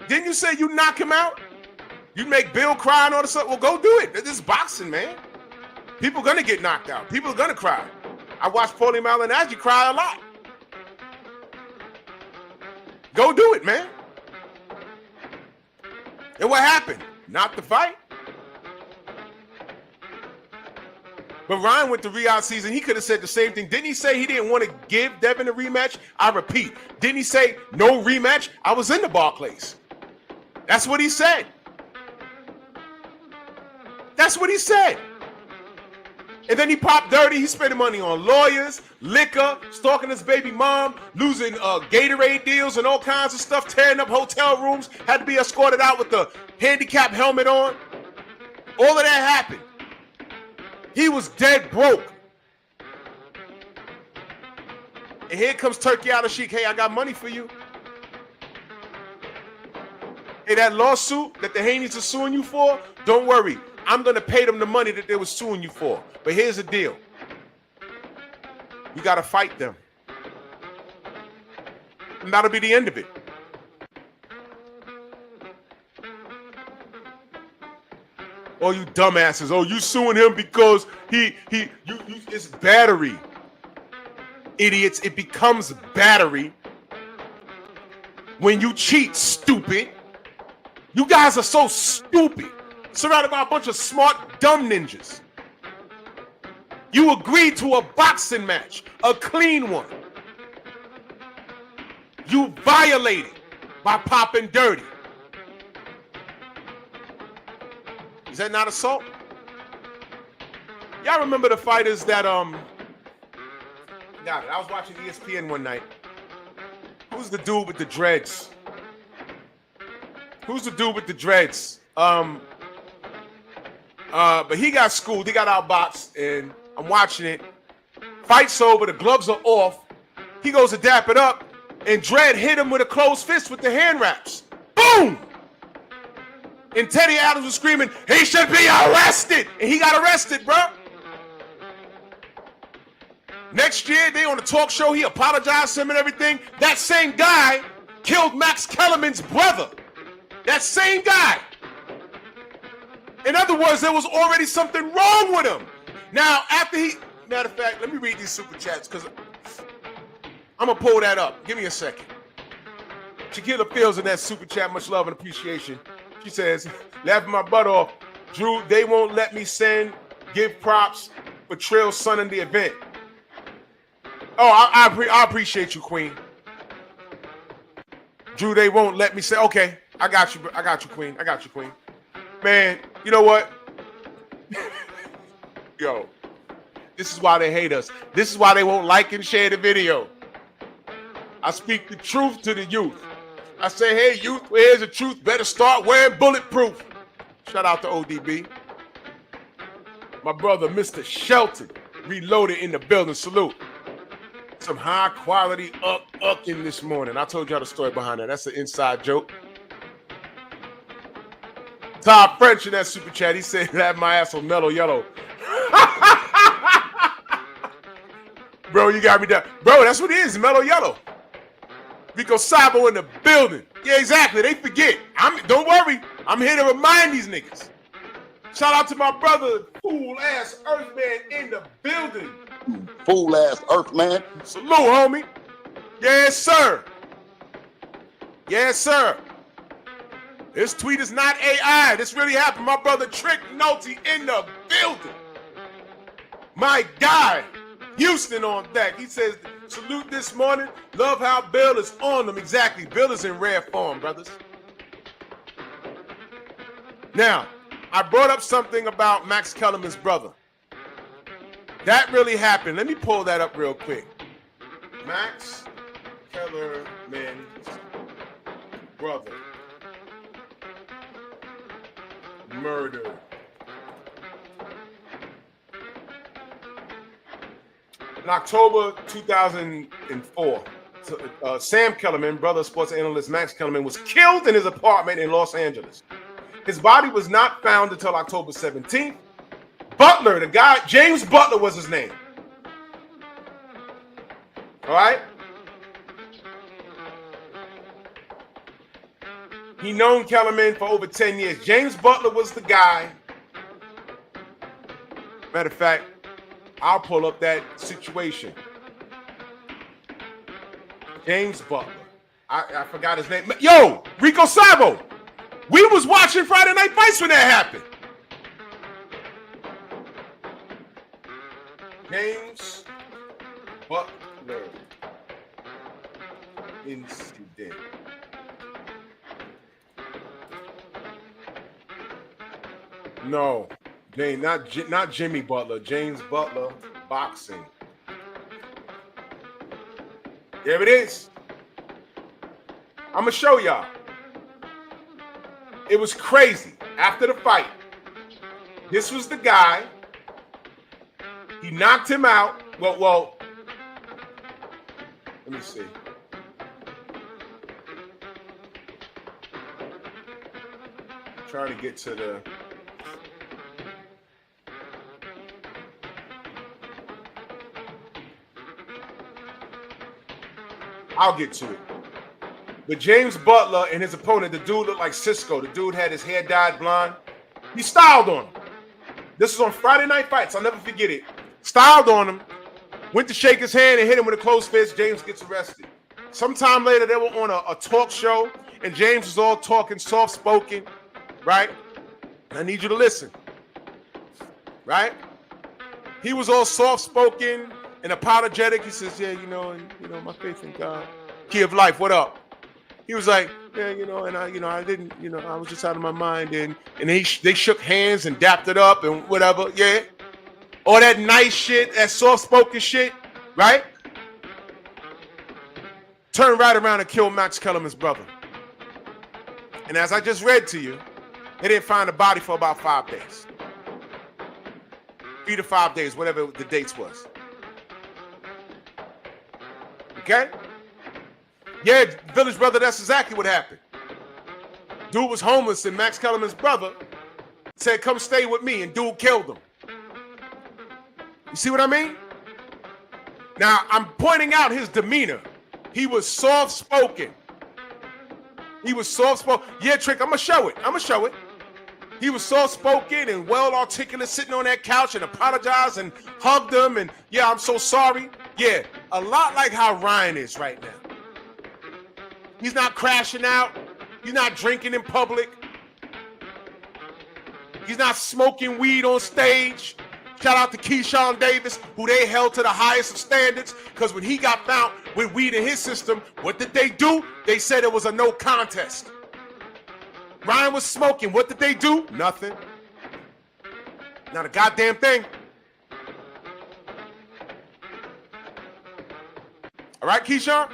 Didn't you say you knock him out? You make Bill cry and all this stuff? Well, go do it. This is boxing, man. People gonna get knocked out. People are gonna cry. I watched Paulie Malignaggi cry a lot. Go do it, man. And what happened? Not the fight. But Ryan went to Riyadh season. He could have said the same thing. Didn't he say he didn't want to give Devin a rematch? I repeat. Didn't he say no rematch? I was in the Barclays. That's what he said. That's what he said. And then he popped dirty. He's spending money on lawyers, liquor, stalking his baby mom, losing Gatorade deals and all kinds of stuff, tearing up hotel rooms, had to be escorted out with the handicap helmet on. All of that happened. He was dead broke. And here comes Turkey Al Sheikh. Hey, I got money for you. Hey, that lawsuit that the Haneys are suing you for, don't worry. I'm going to pay them the money that they were suing you for. But here's the deal. You got to fight them. And that'll be the end of it. Oh, you dumbasses. Oh, you suing him because it's battery. Idiots, it becomes battery when you cheat, stupid. You guys are so stupid. Surrounded by a bunch of smart, dumb ninjas. You agreed to a boxing match, a clean one. You violated by popping dirty. Is that not assault? Y'all remember the fighters that I was watching ESPN one night. Who's the dude with the dreads? Who's the dude with the dreads? But he got schooled, he got outboxed, and I'm watching it. Fight's over, the gloves are off. He goes to dap it up, and Dredd hit him with a closed fist with the hand wraps. Boom! And Teddy Adams was screaming, he should be arrested! And he got arrested, bro. Next year, they on the talk show, he apologized to him and everything. That same guy killed Max Kellerman's brother. That same guy. In other words, there was already something wrong with him. Now, matter of fact, let me read these super chats because I'm going to pull that up. Give me a second. Shaquilla Fields in that super chat, much love and appreciation. She says, laughing my butt off, Drew, they won't let me give props for Trill's son in the event. Oh, I appreciate you, Queen. Drew, they won't let me say, okay, I got you, Queen. I got you, Queen. Man, you know what? Yo, this is why they hate us. This is why they won't like and share the video. I speak the truth to the youth. I say, hey, youth, here's the truth. Better start wearing bulletproof. Shout out to ODB. My brother, Mr. Shelton, reloaded in the building. Salute. Some high quality in this morning. I told y'all the story behind that. That's an inside joke. Todd French in that super chat, he said, have my ass on Mellow Yellow. Bro, you got me down. Bro, that's what it is, Mellow Yellow. Rico Sabo in the building. Yeah, exactly. They forget. Don't worry. I'm here to remind these niggas. Shout out to my brother, fool-ass Earthman in the building. Fool-ass Earthman. Salute, homie. Yes, sir. Yes, sir. This tweet is not AI. This really happened. My brother Trick Nolte in the building. My guy, Houston on deck. He says, salute this morning. Love how Bill is on them. Exactly. Bill is in rare form, brothers. Now, I brought up something about Max Kellerman's brother. That really happened. Let me pull that up real quick. Max Kellerman's brother murdered. In October 2004, Sam Kellerman, brother of sports analyst Max Kellerman, was killed in his apartment in Los Angeles. His body was not found until October 17th. Butler, the guy, James Butler was his name. All right? He known Kellerman for over 10 years. James Butler was the guy. Matter of fact, I'll pull up that situation. James Butler. I forgot his name. Yo, Rico Sabo. We was watching Friday Night Fights when that happened. James Butler incident. No, James, not Jimmy Butler. James Butler boxing. There it is. I'm gonna show y'all. It was crazy. After the fight, this was the guy. He knocked him out. Well, let me see. Trying to get to the. I'll get to it. But James Butler and his opponent, the dude looked like Cisco. The dude had his hair dyed blonde. He styled on him. This was on Friday Night Fights. I'll never forget it. Styled on him. Went to shake his hand and hit him with a closed fist. James gets arrested. Sometime later, they were on a talk show, and James was all talking soft-spoken, right? I need you to listen, right? He was all soft-spoken and apologetic. He says, yeah, my faith in God. Key of life, what up? He was like, yeah, I didn't, I was just out of my mind. And they shook hands and dapped it up and whatever, yeah. All that nice shit, that soft-spoken shit, right? Turned right around and killed Max Kellerman's brother. And as I just read to you, they didn't find the body for about 5 days. 3 to 5 days, whatever the dates was. Okay? Yeah, Village Brother, that's exactly what happened. Dude was homeless, and Max Kellerman's brother said, come stay with me, and dude killed him. You see what I mean? Now, I'm pointing out his demeanor. He was soft-spoken. Yeah, Trick, I'm going to show it. He was soft-spoken and well-articulate, sitting on that couch and apologized and hugged him, and, yeah, I'm so sorry. Yeah, a lot like how Ryan is right now. He's not crashing out. He's not drinking in public. He's not smoking weed on stage. Shout out to Keyshawn Davis, who they held to the highest of standards, because when he got found with weed in his system, what did they do? They said it was a no contest. Ryan was smoking. What did they do? Nothing. Not a goddamn thing. All right, Keyshawn?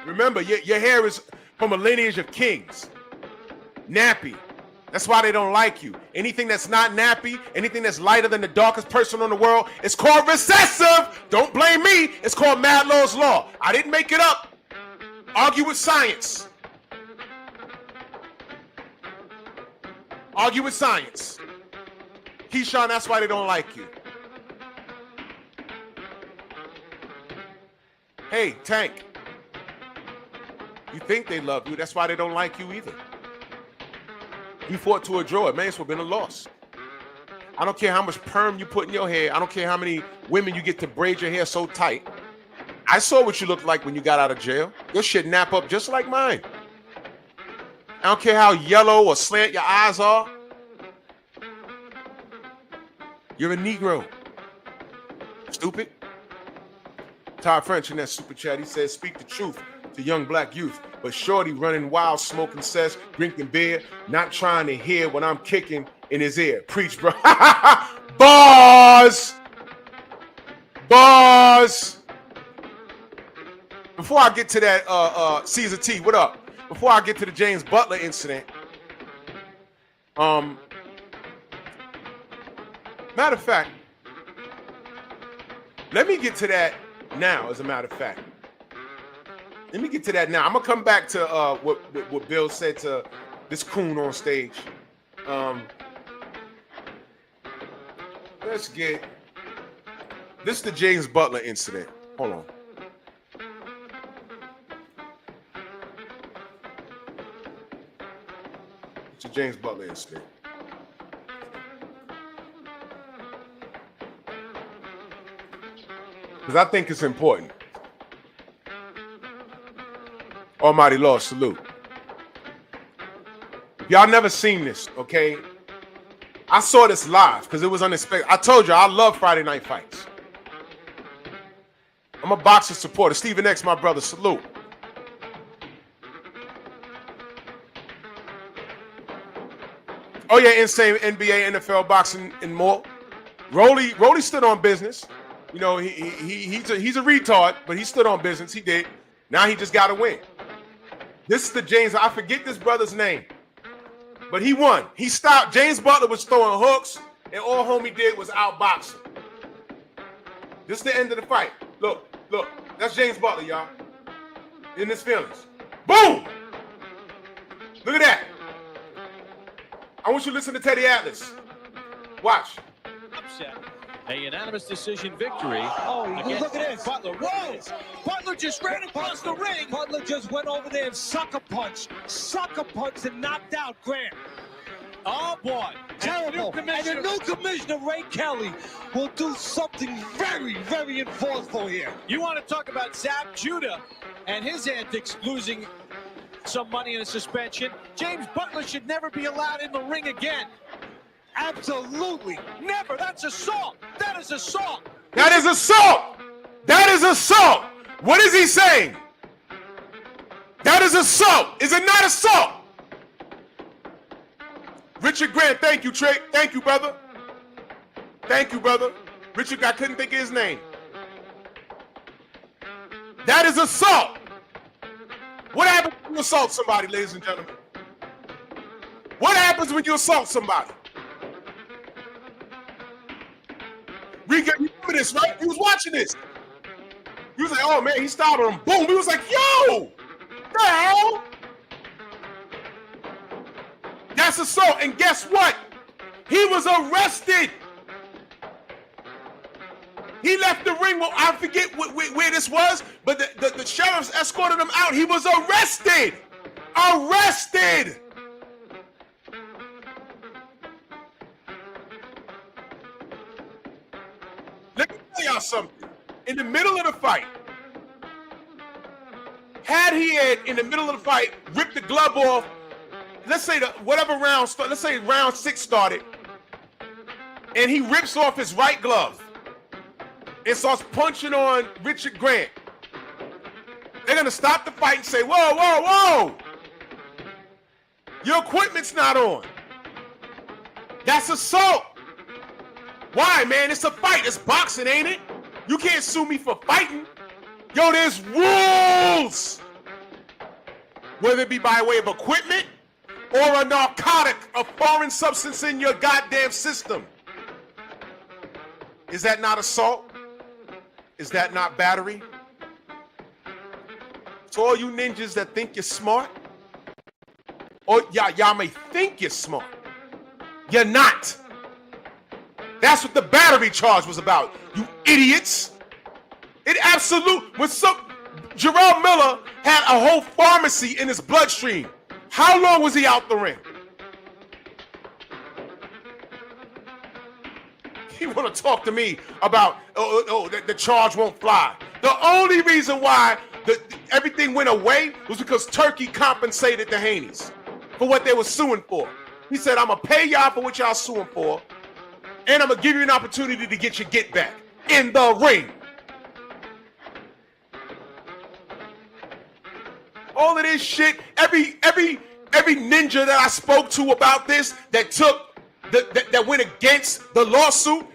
Remember, your hair is from a lineage of kings. Nappy. That's why they don't like you. Anything that's not nappy, anything that's lighter than the darkest person in the world, it's called recessive. Don't blame me. It's called Madlow's Law. I didn't make it up. Argue with science. Argue with science. Keyshawn, that's why they don't like you. Hey, Tank. You think they love you. That's why they don't like you either. You fought to a draw. It may as well have been a loss. I don't care how much perm you put in your hair. I don't care how many women you get to braid your hair so tight. I saw what you looked like when you got out of jail. Your shit nap up just like mine. I don't care how yellow or slant your eyes are. You're a Negro. Stupid. Todd French in that super chat, he says, speak the truth to young black youth. But shorty running wild, smoking cess, drinking beer, not trying to hear what I'm kicking in his ear. Preach, bro. Bars! Bars! before I get to that, Caesar T, what up? Before I get to the James Butler incident, matter of fact, let me get to that now. As a matter of fact, let me get to that now. I'm gonna come back to what Bill said to this coon on stage. Let's get this is the James Butler incident. Hold on. It's the James Butler incident. Because I think it's important. Almighty Lord, salute. If y'all never seen this, okay? I saw this live because it was unexpected. I told you I love Friday night fights. I'm a boxing supporter. Stephen X, my brother, salute. Oh yeah, insane NBA, NFL, boxing, and more. Rolly stood on business. You know, he's a retard, but he stood on business. He did. Now he just got to win. This is the James. I forget this brother's name. But he won. He stopped. James Butler was throwing hooks, and all homie did was outbox him. This is the end of the fight. Look. That's James Butler, y'all. In his feelings. Boom! Look at that. I want you to listen to Teddy Atlas. Watch. Upset. A unanimous decision victory. Oh, look at this. Butler. Whoa! Butler just ran across the ring. Butler just went over there and sucker punched and knocked out Grant. Oh, boy. Terrible. And the new commissioner, Ray Kelly, will do something very, very enforceful here. You want to talk about Zab Judah and his antics, losing some money in a suspension. James Butler should never be allowed in the ring again. Absolutely. Never. That's assault. That is assault. That is assault. That is assault. What is he saying? That is assault. Is it not assault? Richard Grant, thank you, Trey. Thank you, brother. Thank you, brother. Richard, I couldn't think of his name. That is assault. What happens when you assault somebody, ladies and gentlemen? What happens when you assault somebody? You remember this, right? He was watching this. He was like, oh, man, he started him. Boom. He was like, yo, the hell? That's assault. And guess what? He was arrested. He left the ring. Well, I forget where this was, but the sheriffs escorted him out. He was arrested. Arrested. Let me tell y'all something. In the middle of the fight, in the middle of the fight, ripped the glove off, let's say round 6 started, and he rips off his right glove and starts punching on Richard Grant. They're gonna stop the fight and say, whoa, whoa, whoa! Your equipment's not on. That's assault. Why, man? It's a fight. It's boxing, ain't it? You can't sue me for fighting. Yo, there's rules. Whether it be by way of equipment or a narcotic, a foreign substance in your goddamn system. Is that not assault? Is that not battery? To all you ninjas that think you're smart, or y'all may think you're smart, you're not. That's what the battery charge was about, you idiots. It absolutely was. Jarrell Miller had a whole pharmacy in his bloodstream. How long was he out the ring? You want to talk to me about the charge won't fly? The only reason why everything went away was because Turkey compensated the Haneys for what they were suing for. He said, I'm going to pay y'all for what y'all suing for, and I'm going to give you an opportunity to get your get back in the ring. All of this shit, every ninja that I spoke to about this that went against the lawsuit,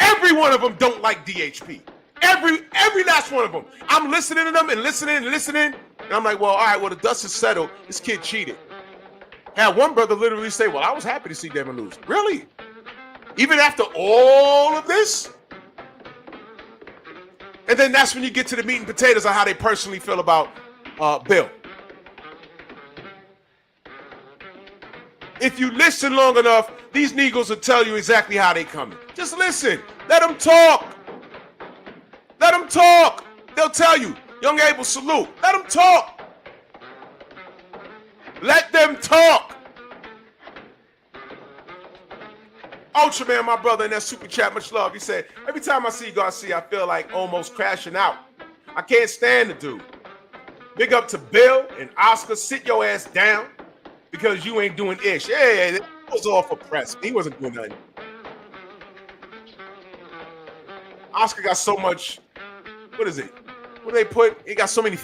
every one of them don't like DHP. Every last one of them. I'm listening to them and listening. And I'm like, well, all right, well, the dust is settled. This kid cheated. Had one brother literally say, well, I was happy to see Devin lose. Really? Even after all of this? And then that's when you get to the meat and potatoes of how they personally feel about Bill. If you listen long enough, these Negroes will tell you exactly how they coming. Just listen. Let them talk. Let them talk. They'll tell you. Young Abel, salute. Let them talk. Let them talk. Ultraman, my brother, in that super chat, much love. He said, every time I see Garcia, I feel like almost crashing out. I can't stand the dude. Big up to Bill and Oscar. Sit your ass down because you ain't doing ish. Yeah, that was all for press. He wasn't doing nothing. Oscar got so much, what is it? What do they put? He got so much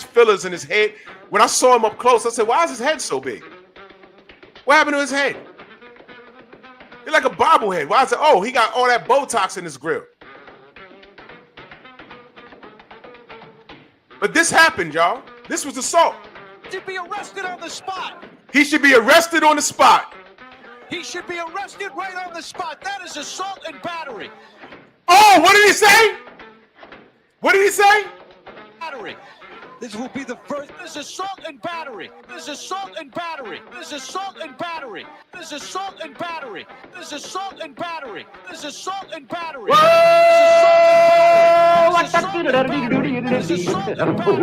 fillers in his head. When I saw him up close, I said, why is his head so big? What happened to his head? He's like a bobblehead. Why is it? Oh, he got all that Botox in his grill. But this happened, y'all. This was assault. He should be arrested on the spot. He should be arrested on the spot. He should be arrested right on the spot. That is assault and battery. Oh, what did he say? What did he say? Battery. This will be the first. This is assault and battery. This is assault and battery. This is assault and battery. This is assault and battery. This is assault and battery. This is assault and battery. This is assault and battery. This is assault and battery.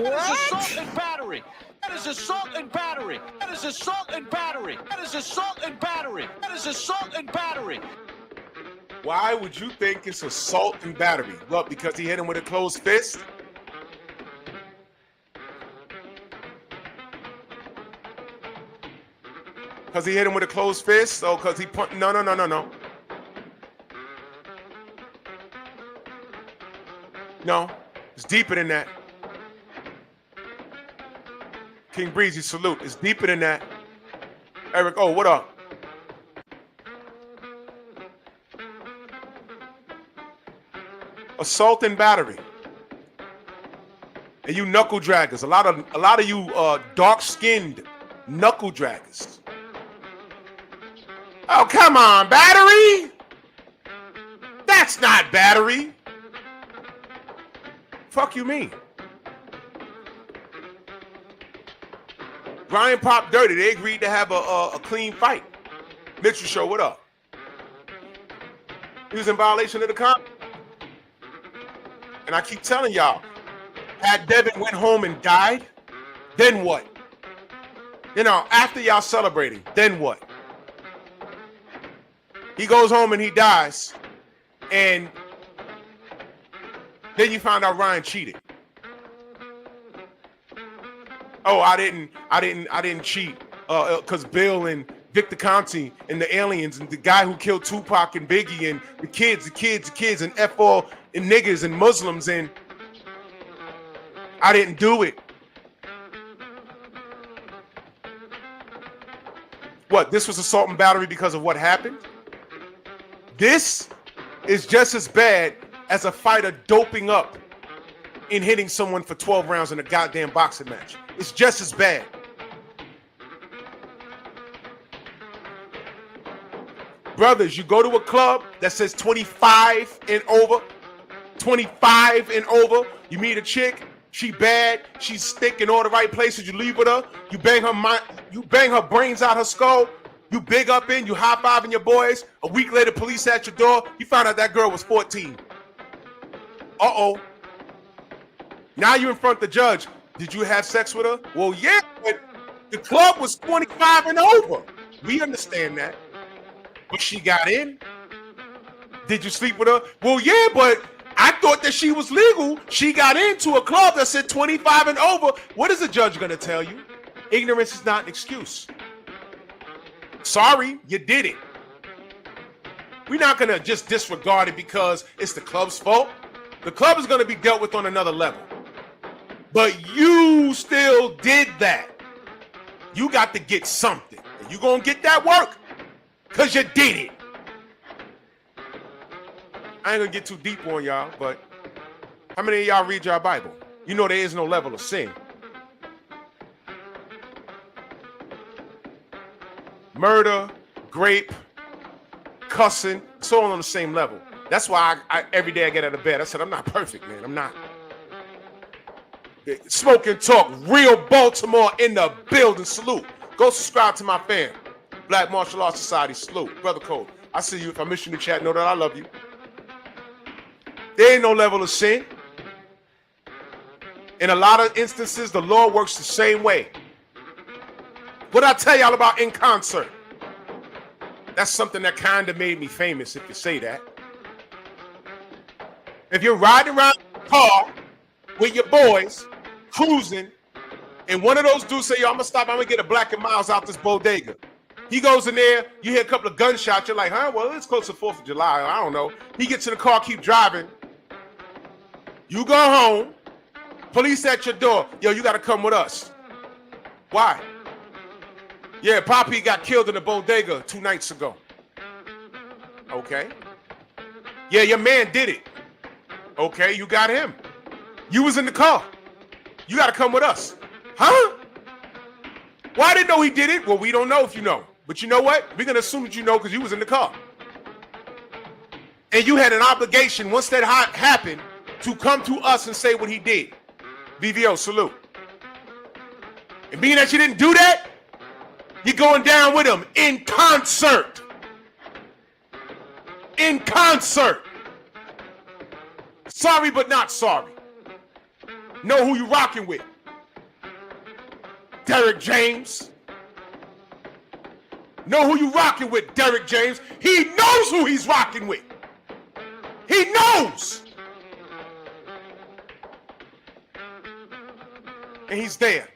That is assault and battery. That is assault and battery. That is assault and battery. That is assault and battery. That is assault and battery. Why would you think it's assault and battery? Well, because he hit him with a closed fist? Because he hit him with a closed fist? Oh, because he punched? No. No, it's deeper than that. King Breezy, salute. It's deeper than that. Eric, oh, what up? Assault and battery. And you knuckle draggers, a lot of you dark-skinned knuckle draggers. Oh, come on, battery? That's not battery. Fuck you mean? Brian Pop Dirty, they agreed to have a clean fight. Mitchell Show, what up? He was in violation of the contract. And I keep telling y'all, had Devin went home and died, then what? You know, after y'all celebrating, then what? He goes home and he dies, and then you find out Ryan cheated. Oh, I didn't cheat because Bill and Victor Conti and the aliens and the guy who killed Tupac and Biggie and the kids and F all and niggas and Muslims, and I didn't do it. What, this was assault and battery because of what happened? This is just as bad as a fighter doping up and hitting someone for 12 rounds in a goddamn boxing match. It's just as bad. Brothers, you go to a club that says 25 and over, 25 and over, you meet a chick, she bad, she's thick in all the right places, you leave with her, you bang her brains out her skull, you big up in, you high-fiving your boys, a week later, police at your door, you found out that girl was 14. Uh-oh. Now you're in front of the judge. Did you have sex with her? Well, yeah, but the club was 25 and over. We understand that. But she got in. Did you sleep with her? Well, yeah, but I thought that she was legal. She got into a club that said 25 and over. What is the judge going to tell you? Ignorance is not an excuse. Sorry, you did it. We're not going to just disregard it because it's the club's fault. The club is going to be dealt with on another level. But you still did that. You got to get something. And you're going to get that work because you did it. I ain't gonna get too deep on y'all, but how many of y'all read your Bible? You know there is no level of sin. Murder, grape, cussing, it's all on the same level. That's why I every day I get out of bed, I said, I'm not perfect, man. I'm not. Smoke and talk, real Baltimore in the building. Salute. Go subscribe to my fam. Black Martial Arts Society. Salute. Brother Cole, I see you. If I miss you in the chat, know that I love you. There ain't no level of sin. In a lot of instances, the law works the same way. What I tell y'all about in concert? That's something that kind of made me famous, if you say that. If you're riding around in a car with your boys, cruising, and one of those dudes say, yo, I'm gonna stop, I'm gonna get a Black and Miles out this bodega. He goes in there, you hear a couple of gunshots, you're like, huh? Well, it's close to 4th of July, I don't know. He gets in the car, keep driving. You go home, police at your door, yo, you gotta come with us. Why? Yeah, Poppy got killed in the bodega 2 nights ago. Okay. Yeah, your man did it. Okay, you got him. You was in the car. You got to come with us. Huh? Well, I didn't know he did it. Well, we don't know if you know. But you know what? We're going to assume that you know because you was in the car. And you had an obligation, once that happened, to come to us and say what he did. VVO, salute. And being that you didn't do that, you're going down with him in concert. In concert. Sorry, but not sorry. Know who you rocking with. Derek James. Know who you rocking with, Derek James. He knows who he's rocking with. He knows. And he's there.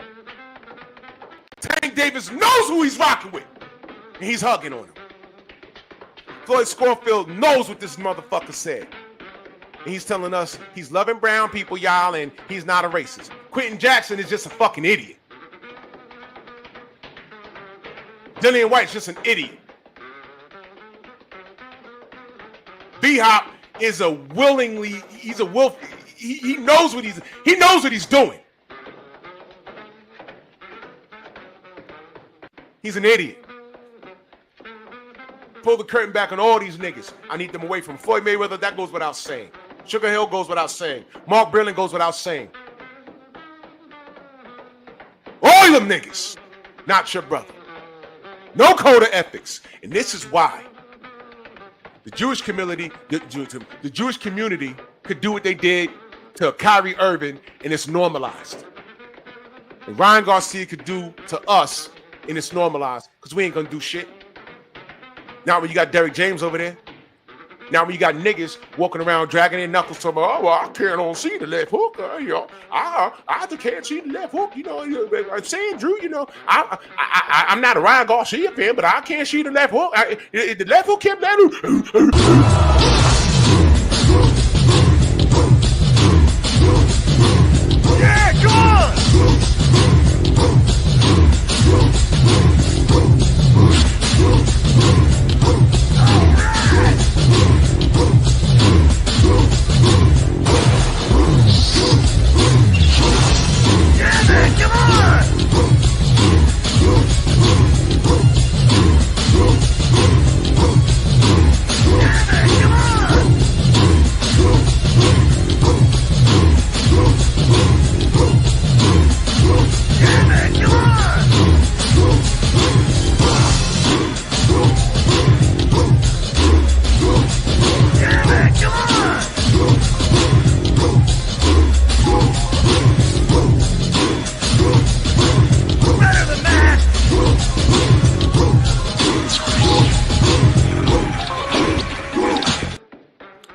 Tank Davis knows who he's rocking with. And he's hugging on him. Floyd Scorfield knows what this motherfucker said. And he's telling us he's loving brown people, y'all, and he's not a racist. Quentin Jackson is just a fucking idiot. Dillian White's just an idiot. B-Hop is a willingly, he's a wolf. He knows what he's doing. He's an idiot. Pull the curtain back on all these niggas. I need them away from Floyd Mayweather. That goes without saying. Sugar Hill goes without saying. Mark Berlin goes without saying. All them niggas, not your brother. No code of ethics. And this is why the Jewish community, the Jewish community could do what they did to Kyrie Irving, and it's normalized. And Ryan Garcia could do to us, and it's normalized, because we ain't gonna do shit. Now when you got Derek James over there, now when you got niggas walking around dragging their knuckles talking about, oh, well, I can't see the left hook, you know, I just can't see the left hook, you know, I'm saying, Drew, you know, I'm not a Ryan Garcia fan, but I can't see the left hook. The left hook kept letting. Yeah, come on!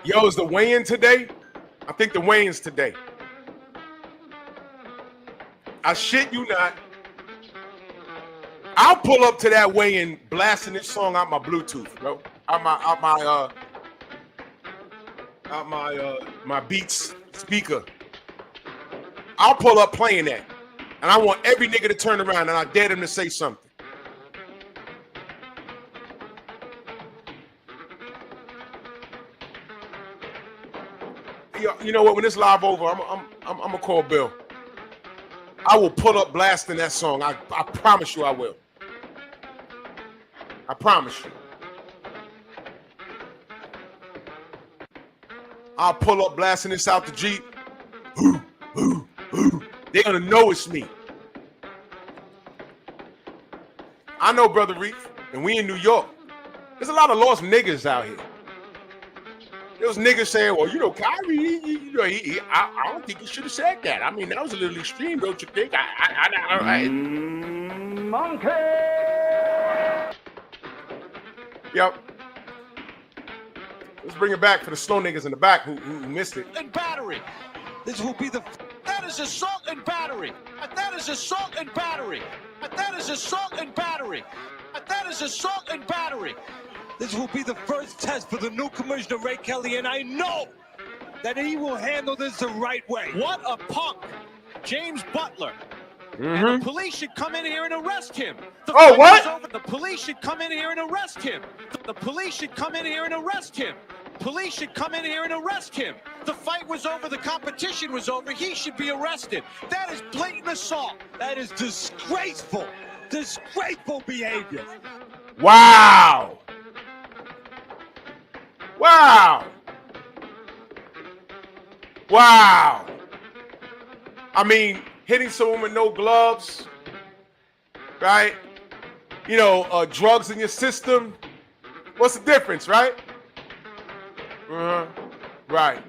Yo, is the weigh-in today? I think the weigh-in's today. I shit you not. I'll pull up to that weigh-in blasting this song out my Bluetooth, bro. Out my Beats speaker. I'll pull up playing that. And I want every nigga to turn around and I dare them to say something. you know what? When it's live over, I'm gonna call Bill. I will pull up blasting that song. I promise you I will. I promise you. I'll pull up blasting this out the Jeep. They're gonna know it's me. I know, Brother Reef, and we in New York. There's a lot of lost niggas out here. There's niggas saying, well, you know, Kyrie, I don't think he should have said that. I mean, that was a little extreme, don't you think? Monkey! Yep. Let's bring it back for the slow niggas in the back who missed it. And battery. This will be the. That is assault and battery. That is assault and battery. That is assault and battery. That is assault and battery. This will be the first test for the new commissioner, Ray Kelly, and I know that he will handle this the right way. What a punk. James Butler. And the police should come in here and arrest him. Oh, what? The police should come in here and arrest him. The police should come in here and arrest him. Police should come in here and arrest him. The fight was over. The competition was over. He should be arrested. That is blatant assault. That is disgraceful. Disgraceful behavior. Wow. Wow. Wow. I mean, hitting someone with no gloves, right? You know, drugs in your system. What's the difference, right? Right.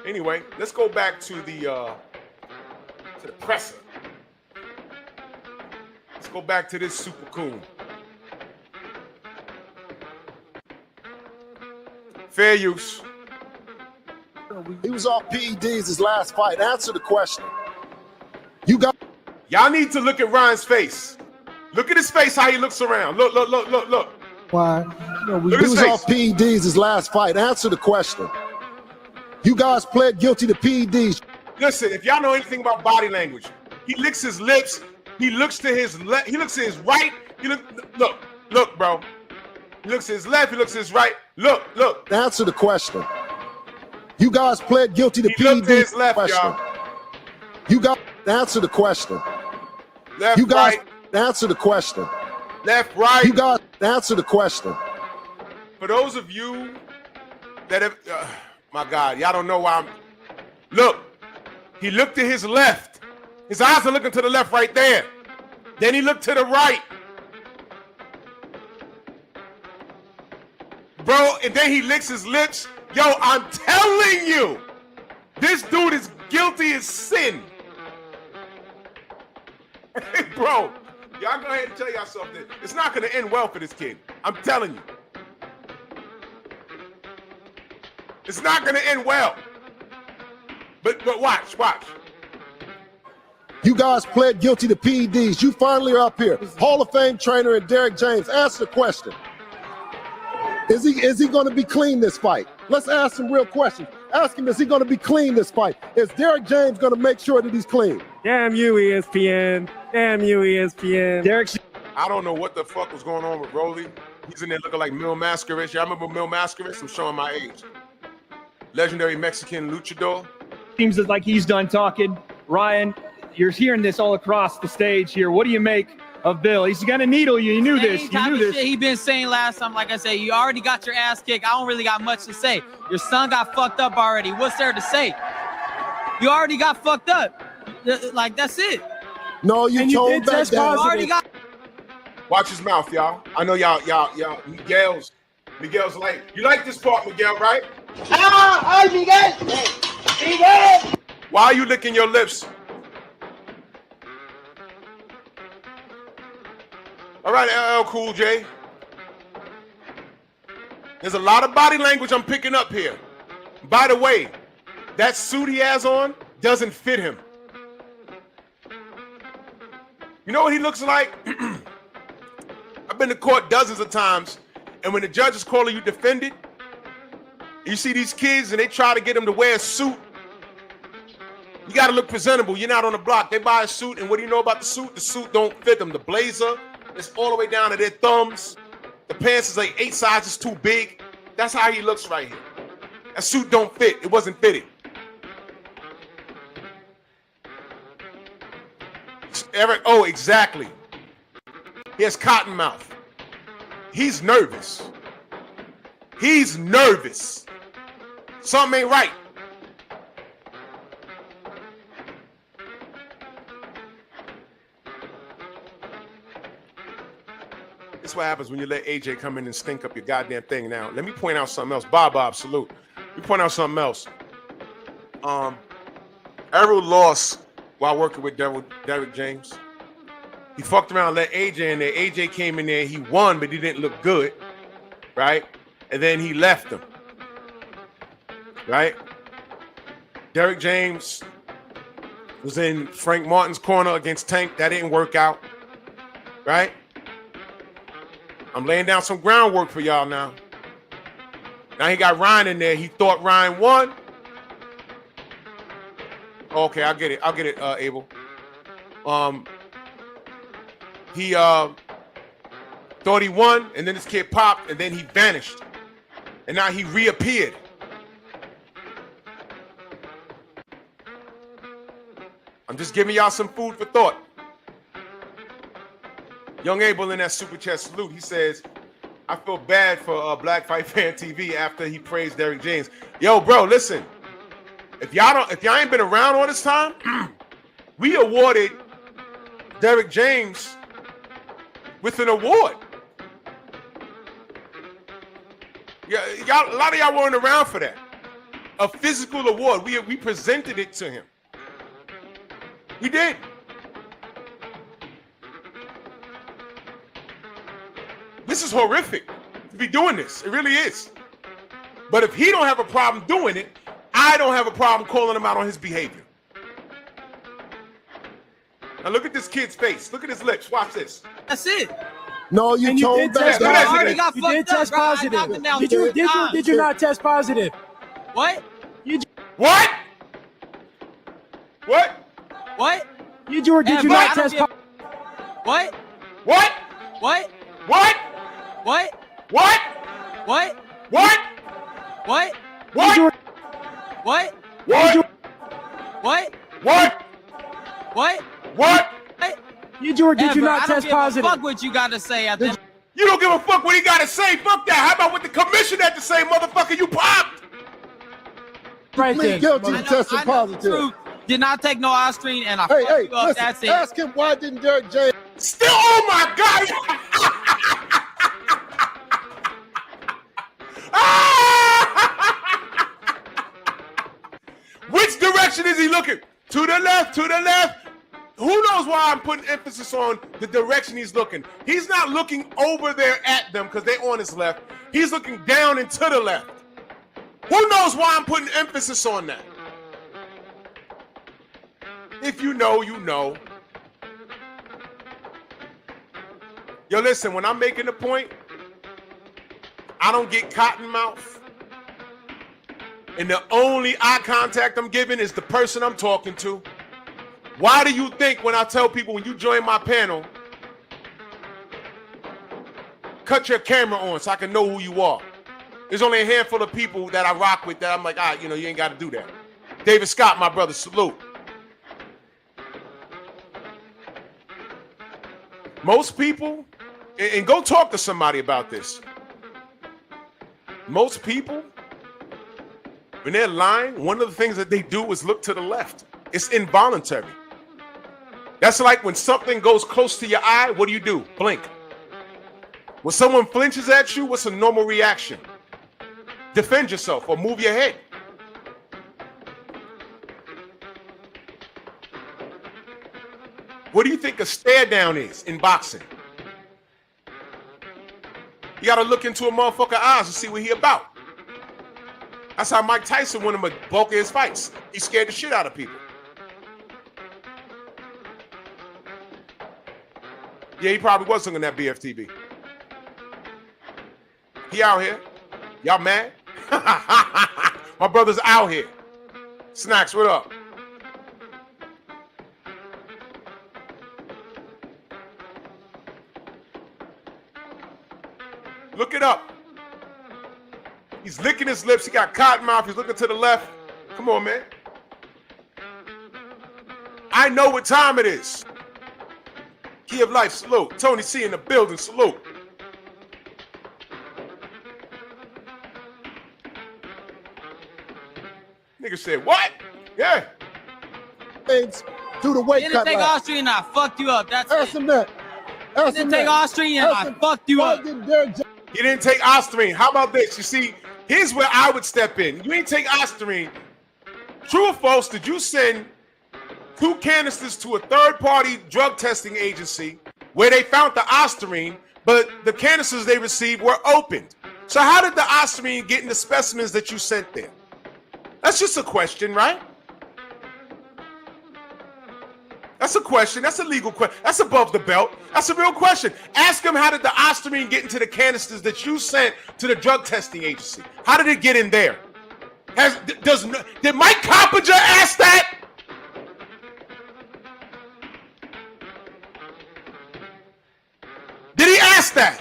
Anyway, let's go back to the presser. Let's go back to this super coon. Fair use. He was off PEDs his last fight. Answer the question. Y'all need to look at Ryan's face. Look at his face, how he looks around. Look. Why? He was off PEDs his last fight. Answer the question. You guys pled guilty to PEDs. Listen, if y'all know anything about body language, he licks his lips. He looks to his left. He looks to his right. Look, bro. He looks to his left. He looks to his right. Look. Answer the question. You guys pled guilty to PEDs. He looked to his left, y'all. You guys answer the question. Left, you guys right. Answer the question. Left, right. You guys answer the question. For those of you that have, my God, y'all don't know why look, he looked to his left. His eyes are looking to the left right there. Then he looked to the right. Bro, and then he licks his lips. Yo, I'm telling you, this dude is guilty as sin. Bro, y'all go ahead and tell y'all something. It's not going to end well for this kid. I'm telling you. It's not going to end well. But watch. You guys pled guilty to PEDs. You finally are up here. Hall of Fame trainer and Derek James. Answer the question. Is he going to be clean this fight? Let's ask some real questions. Ask him, is he going to be clean this fight? Is Derek James going to make sure that he's clean? Damn you, ESPN. Damn you, ESPN. Derek. I don't know what the fuck was going on with Rolly. He's in there looking like Mil Mascaris. Y'all remember Mil Mascaris? I'm showing my age. Legendary Mexican luchador. Seems like he's done talking. Ryan, you're hearing this all across the stage here. What do you make of Bill? He's gonna needle you. You knew this. You knew this. He been saying last time, like I said, you already got your ass kicked. I don't really got much to say. Your son got fucked up already. What's there to say? You already got fucked up. Like, that's it. No, you told back down. Already got. Watch his mouth, y'all. I know y'all. Miguel's like, you like this part, Miguel, right? Miguel. Why are you licking your lips? All right, LL Cool J. There's a lot of body language I'm picking up here. By the way, that suit he has on doesn't fit him. You know what he looks like? I've been to court dozens of times, and when the judge is calling you defendant, you see these kids and they try to get them to wear a suit. You got to look presentable. You're not on the block. They buy a suit, and what do you know about the suit? The suit don't fit them. The blazer is all the way down to their thumbs. The pants is like 8 sizes too big. That's how he looks right here. That suit don't fit. It wasn't fitting. Eric, oh, exactly. He has cotton mouth. He's nervous. He's nervous. Something ain't right. This is what happens when you let AJ come in and stink up your goddamn thing. Now, let me point out something else. Bob, salute. Let me point out something else. Errol lost while working with Derrick James. He fucked around and let AJ in there. AJ came in there. He won, but he didn't look good. Right? And then he left him. Right? Derrick James was in Frank Martin's corner against Tank. That didn't work out. Right? I'm laying down some groundwork for y'all now. Now he got Ryan in there. He thought Ryan won. Okay, I'll get it, Abel. He thought he won, and then this kid popped, and then he vanished. And now he reappeared. I'm just giving y'all some food for thought. Young Abel in that super chat salute, he says, I feel bad for Black Fight Fan TV after he praised Derrick James. Yo, bro, listen. If y'all ain't been around all this time, we awarded Derrick James with an award. Yeah, a lot of y'all weren't around for that. A physical award. We presented it to him. We did. This is horrific to be doing this. It really is. But if he don't have a problem doing it, I don't have a problem calling him out on his behavior. Now look at this kid's face. Look at his lips. Watch this. That's it. No, you told test that. You did test positive. Did you not test positive? What? What? What? What? Did you or did you not test positive? What? What? What? What? What? What? What? What? What? What? What? What? What? What? What? What? Did you or did you not test positive? Fuck what you got to say at the. You don't give a fuck what he got to say. Fuck that. How about what the commission had to say, motherfucker? You popped. Right there. Guilty of testing positive. Did not take no Ostrine, and I Hey, fucked you up. listen, That's it. ask him why didn't Derrick James still? Oh my God. Which direction is he looking? To the left, to the left. Who knows why I'm putting emphasis on the direction he's looking? He's not looking over there at them because they're on his left. He's looking down and to the left. Who knows why I'm putting emphasis on that? If you know, you know. Yo, listen, when I'm making a point, I don't get cotton mouth. And the only eye contact I'm giving is the person I'm talking to. Why do you think when I tell people when you join my panel, cut your camera on so I can know who you are? There's only a handful of people that I rock with that I'm like, you ain't got to do that. David Scott, my brother, salute. Most people, and go talk to somebody about this. Most people, when they're lying, one of the things that they do is look to the left. It's involuntary. That's like when something goes close to your eye, what do? Blink. When someone flinches at you, what's a normal reaction? Defend yourself or move your head. What do you think a stare down is in boxing? You got to look into a motherfucker's eyes to see what he about. That's how Mike Tyson won him a bulk of his fights. He scared the shit out of people. Yeah, he probably was looking at BFTV. He out here. Y'all mad? My brother's out here. Snacks, what up? Look it up. He's licking his lips. He got cotton mouth. He's looking to the left. Come on, man. I know what time it is. Key of Life, salute. Tony C in the building, salute. Nigga said, what? Yeah. Things do the weight You cut didn't take line. Austrian, I fucked you up. That's Ask it. him that. You Ask him didn't take that. Austrian, I fucked you Why up. did Derek James You didn't take Osterine. How about this? You see, here's where I would step in. You ain't take Osterine. True or false, did you send 2 canisters to a third-party drug testing agency where they found the Osterine, but the canisters they received were opened? So how did the Osterine get in the specimens that you sent there? That's just a question, right? That's a question. That's a legal question. That's above the belt. That's a real question. Ask him, how did the Osterine get into the canisters that you sent to the drug testing agency? How did it get in there? Did Mike Coppinger ask that? Did he ask that?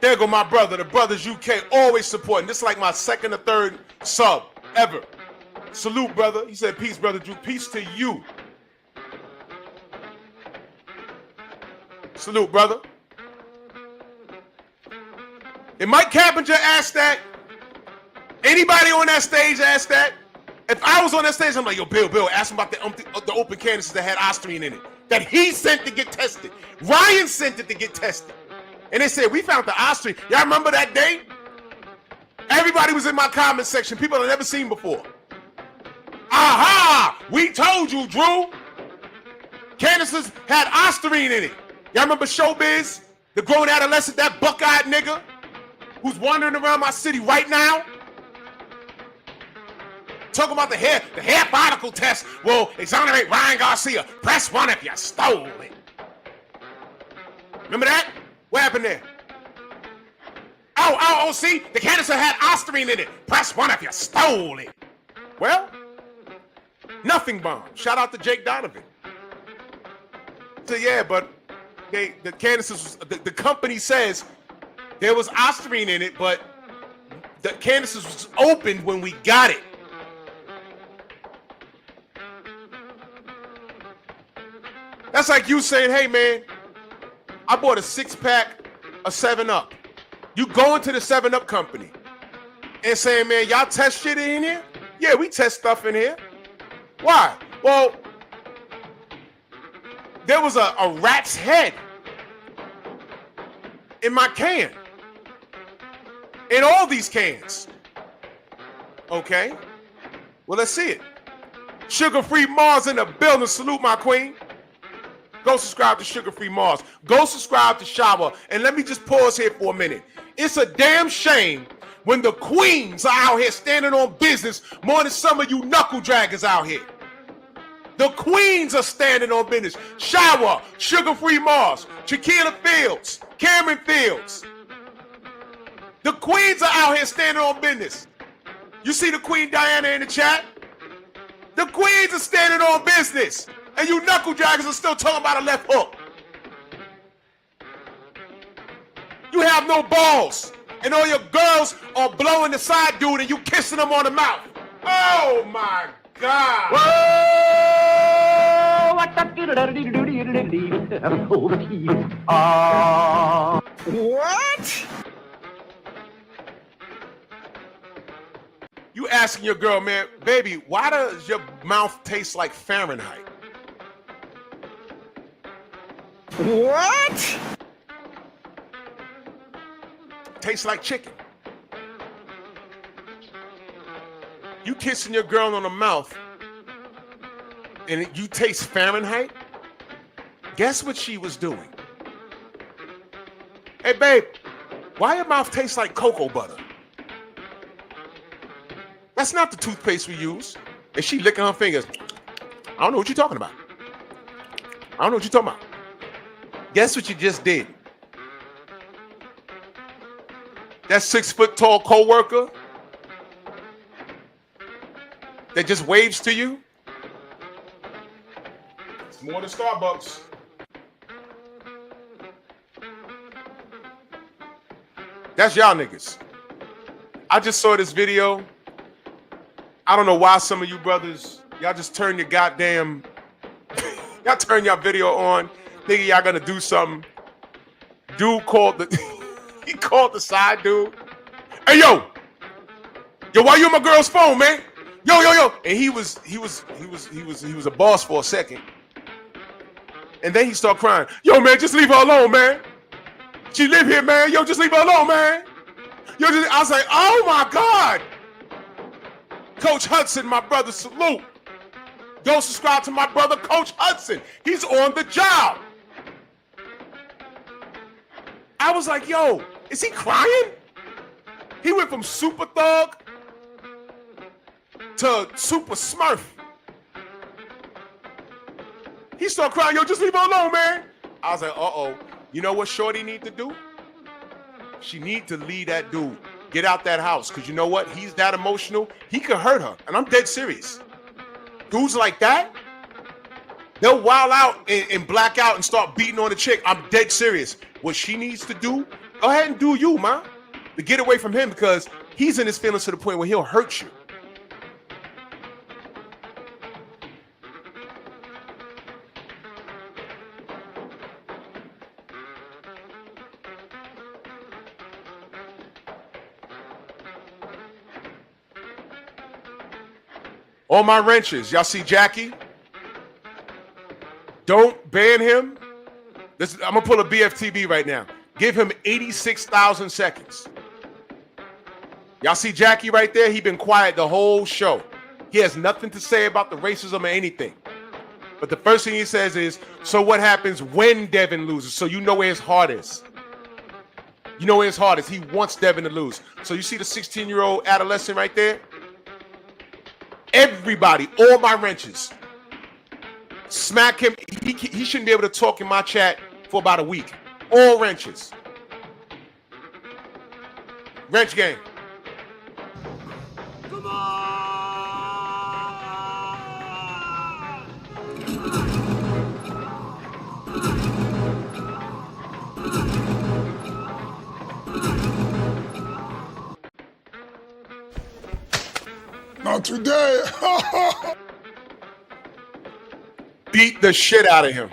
There go my brother. The Brothers UK always supporting. This is like my second or third sub ever. Salute, brother. He said, peace, brother Drew. Peace to you. Salute, brother. Did Mike Coppinger ask that? Anybody on that stage ask that? If I was on that stage, I'm like, yo, Bill, ask him about the open canisters that had Osterine in it. That he sent to get tested. Ryan sent it to get tested. And they said, we found the Osterine. Y'all remember that day? Everybody was in my comment section. People I've never seen before. Aha! We told you, Drew. Canisters had Osterine in it. Y'all remember Showbiz? The grown adolescent, that buck-eyed nigga who's wandering around my city right now? Talking about the hair particle test will exonerate Ryan Garcia. Press 1 if you stole it. Remember that? What happened there? Oh, see? The canister had Osterine in it. Press 1 if you stole it. Well, nothing bomb. Shout out to Jake Donovan. So yeah, but the canisters, the company says there was Osterine in it, but the canisters was opened when we got it. That's like you saying, hey man, I bought a 6-pack of 7-Up. You go into the 7-Up company and saying, man, y'all test shit in here? Yeah, we test stuff in here. Why? Well, there was a rat's head in my can. In all these cans. Okay. Well, let's see it. Sugar-Free Mars in the building. Salute, my queen. Go subscribe to Sugar-Free Mars. Go subscribe to Shower. And let me just pause here for a minute. It's a damn shame when the queens are out here standing on business more than some of you knuckle draggers out here. The queens are standing on business. Shower, Sugar-Free Mars, Shaquilla Fields, Cameron Fields. The queens are out here standing on business. You see the Queen Diana in the chat? The queens are standing on business. And you knuckle draggers are still talking about a left hook. You have no balls. And all your girls are blowing the side dude and you kissing them on the mouth. Oh my God. What? You asking your girl, man, baby, why does your mouth taste like Fahrenheit? What? Tastes like chicken. You kissing your girl on the mouth and you taste Fahrenheit? Guess what she was doing? Hey, babe, why your mouth tastes like cocoa butter? That's not the toothpaste we use. And she licking her fingers. I don't know what you're talking about. I don't know what you're talking about. Guess what you just did? That 6-foot-tall co-worker that just waves to you. It's more than Starbucks. That's y'all niggas. I just saw this video. I don't know why some of you brothers, y'all just turn your goddamn, y'all turn your video on, thinking y'all gonna do something. Dude called he called the side dude. Hey, yo, why you on my girl's phone, man? Yo. And he was a boss for a second. And then he started crying. Yo, man, just leave her alone, man. She live here, man. Yo, just leave her alone, man. I was like, oh my God. Coach Hudson, my brother, salute. Go subscribe to my brother, Coach Hudson. He's on the job. I was like, yo, is he crying? He went from super thug to super smurf. He started crying, yo, just leave her alone, man. I was like, uh-oh. You know what Shorty need to do? She need to leave that dude. Get out that house. Because you know what? He's that emotional. He could hurt her. And I'm dead serious. Dudes like that, they'll wild out and black out and start beating on the chick. I'm dead serious. What she needs to do, go ahead and do you, man. To get away from him because he's in his feelings to the point where he'll hurt you. All my wrenches. Y'all see Jackie? Don't ban him. I'm going to pull a BFTB right now. Give him 86,000 seconds. Y'all see Jackie right there? He been quiet the whole show. He has nothing to say about the racism or anything. But the first thing he says is, so what happens when Devin loses? So you know where his heart is. You know where his heart is. He wants Devin to lose. So you see the 16-year-old adolescent right there? Everybody, all my wrenches, smack him. He shouldn't be able to talk in my chat for about a week. All wrenches. Wrench game. Come on! Not today. Beat the shit out of him.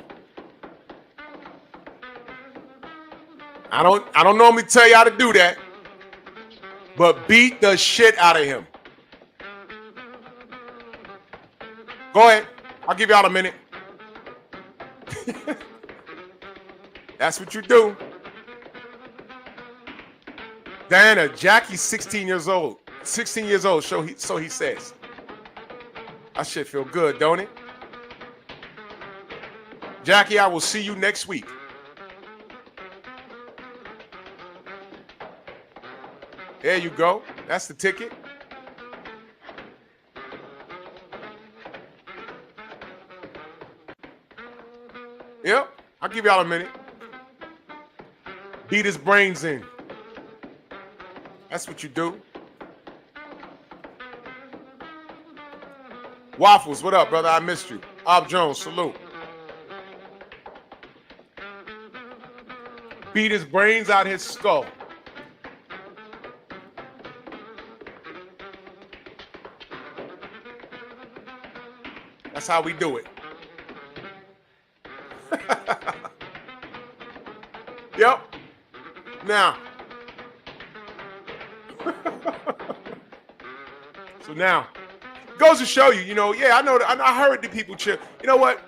I don't normally tell you how to do that, but beat the shit out of him. Go ahead. I'll give y'all a minute. That's what you do. Diana, Jackie's 16 years old. 16 years old, so he says. That shit feel good, don't it? Jackie, I will see you next week. There you go. That's the ticket. Yep, I'll give y'all a minute. Beat his brains in. That's what you do. Waffles, what up, brother? I missed you. Ob Jones, salute. Beat his brains out his skull. That's how we do it. Yep. Now. So now, goes to show you, yeah, I know that. I heard the people cheer. You know what?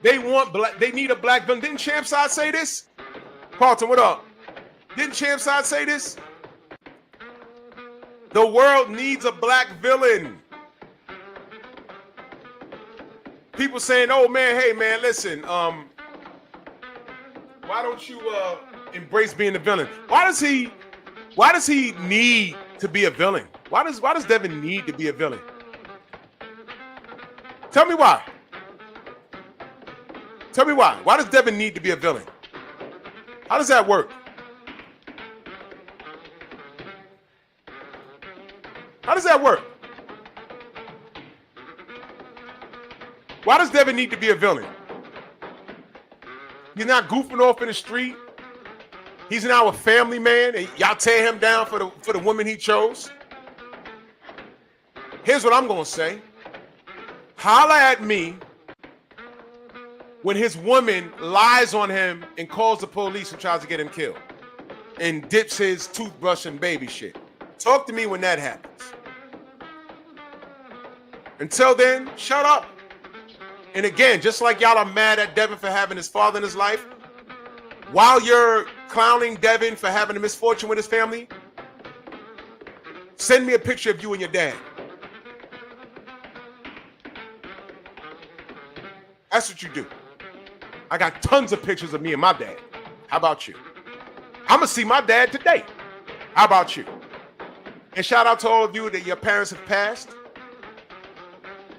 They want black. They need a black villain. Didn't Champside say this? Carlton, what up? Didn't Champside say this? The world needs a black villain. People saying, "Oh man, hey man, listen. Why don't you embrace being the villain? Why does he need to be a villain? Why does Devin need to be a villain? Tell me why. Tell me why. Why does Devin need to be a villain? How does that work? How does that work? Why does Devin need to be a villain? He's not goofing off in the street. He's now a family man, and y'all tear him down for the woman he chose. Here's what I'm gonna say. Holla at me when his woman lies on him and calls the police and tries to get him killed and dips his toothbrush in baby shit. Talk to me when that happens. Until then, shut up. And again, just like y'all are mad at Devin for having his father in his life, while you're clowning Devin for having a misfortune with his family, send me a picture of you and your dad. That's what you do. I got tons of pictures of me and my dad. How about you? I'm gonna see my dad today. How about you? And shout out to all of you that your parents have passed.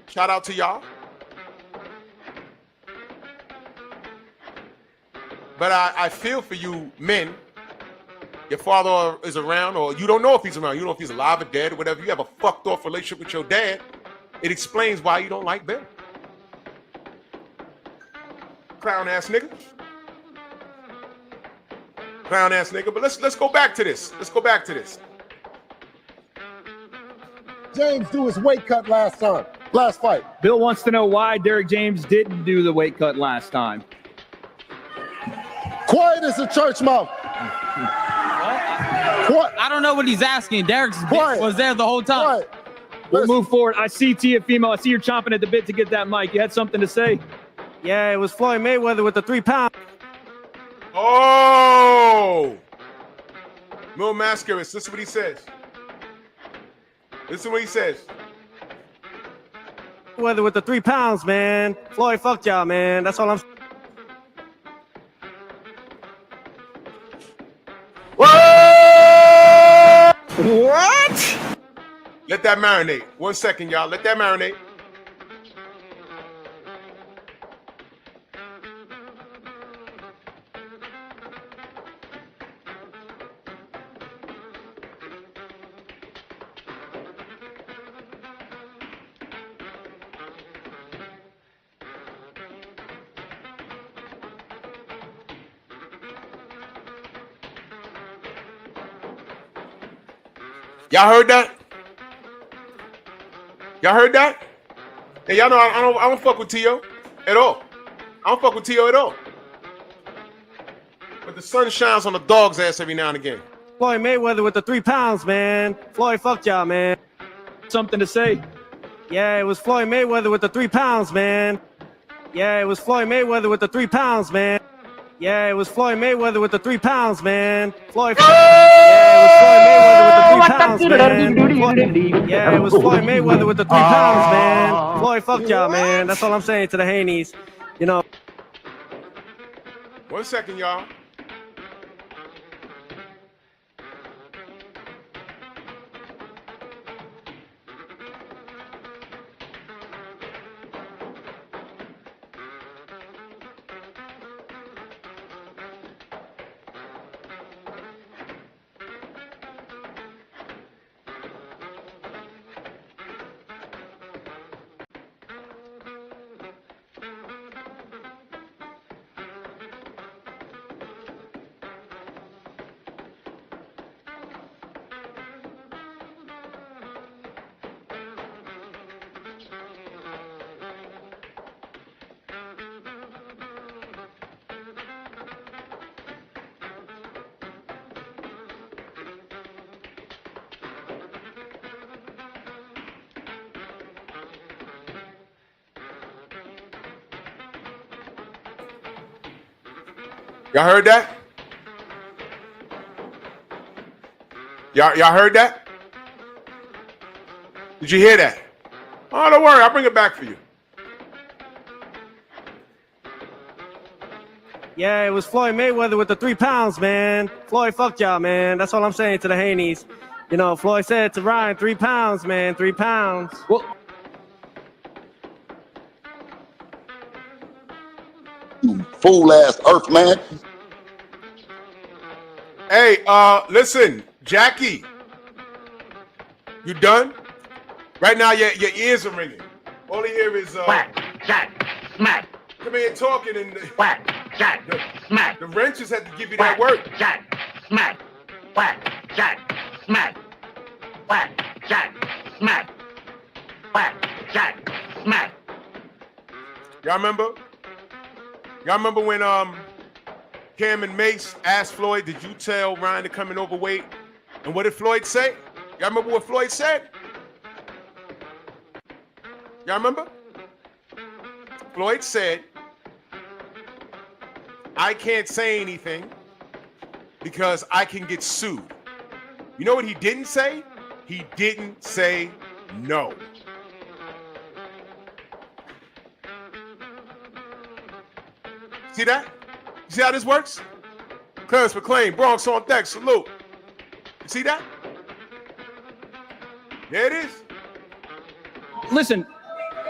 Shout out to y'all. But I feel for you men. Your father is around, or you don't know if he's around. You don't know if he's alive or dead or whatever. You have a fucked off relationship with your dad. It explains why you don't like them. Clown ass nigga. Clown ass nigga. But let's go back to this. Let's go back to this. James do his weight cut last fight. Bill wants to know why Derek James didn't do the weight cut last time. Quiet as a church mouse. I don't know what he's asking. Derek was there the whole time. Quiet. We'll move forward. I see Tia Female. I see you're chomping at the bit to get that mic. You had something to say? Yeah, it was Floyd Mayweather with the 3 pound. Oh! Mil Mascaris, listen what he says. Listen what he says. Mayweather with the 3 pounds, man. Floyd fucked y'all, man. That's all I'm saying. What? Let that marinate. 1 second, y'all. Let that marinate. Y'all heard that? Y'all heard that? Hey, y'all know I don't fuck with T.O. at all. I don't fuck with T.O. at all. But the sun shines on the dog's ass every now and again. Floyd Mayweather with the 3 pounds, man. Floyd fucked y'all, man. Something to say? Yeah, it was Floyd Mayweather with the 3 pounds, man. Yeah, it was Floyd Mayweather with the 3 pounds, man. Yeah, it was Floyd Mayweather with the 3 pounds, man. Floyd. Yeah, it was Floyd Mayweather with the 3 pounds, man. Yeah, it was Floyd Mayweather with the 3 pounds, man. Floyd fucked y'all, man. That's all I'm saying to the Haneys. You know. 1 second, y'all. Y'all heard that? Y'all heard that? Did you hear that? Oh, don't worry. I'll bring it back for you. Yeah, it was Floyd Mayweather with the 3 pounds, man. Floyd fucked y'all, man. That's all I'm saying to the Haneys. You know, Floyd said to Ryan, 3 pounds, man. 3 pounds. Well, you fool ass earth man. Hey, listen, Jackie. You done? Right now, your ears are ringing. All you hear is whack, jack, smack. Come here talking and whack, jack, smack. The wrenches had to give you that word. Jack, smack, whack, jack, smack, whack, jack, smack, whack, jack, smack. Y'all remember? Y'all remember when Cam and Mace asked Floyd, did you tell Ryan to come in overweight? And what did Floyd say? Y'all remember what Floyd said? Y'all remember? Floyd said, I can't say anything because I can get sued. You know what he didn't say? He didn't say no. See that? You see how this works? Clarence McClain, Bronx on deck, salute. You see that? There it is. Listen,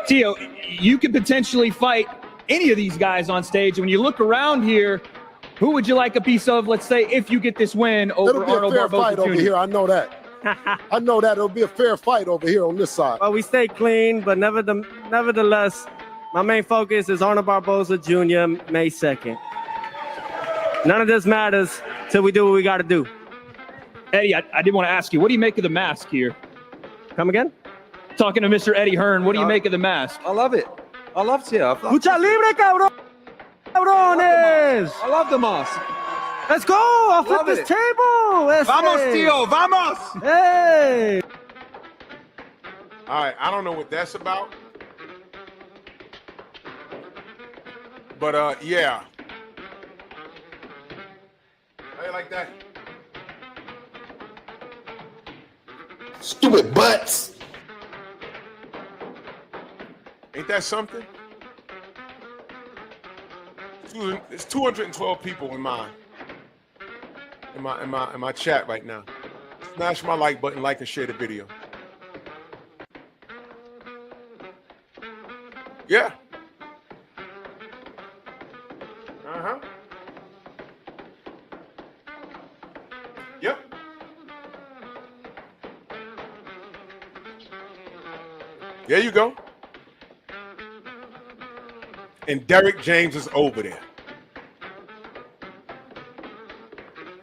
Tio, you could potentially fight any of these guys on stage. When you look around here, who would you like a piece of, let's say, if you get this win over Arnold It'll be a fair Barboza fight Jr.? over here. I know that. I know that. It'll be a fair fight over here on this side. Well, we stay clean, but nevertheless, my main focus is Arnold Barboza Jr. May 2nd. None of this matters till we do what we got to do. Eddie, I did want to ask you, what do you make of the mask here? Come again? Talking to Mr. Eddie Hearn, what do you make of the mask? I love it. I love it. Lucha libre, cabrones! I love the mask. Let's go! I'll flip this table! Vamos, Tio! Vamos! Hey! All right, I don't know what that's about. But, yeah. How you like that? Stupid butts. Ain't that something? There's 212 people in my chat right now. Smash my like button, like and share the video. Yeah. Uh-huh. Yep. There you go. And Derek James is over there.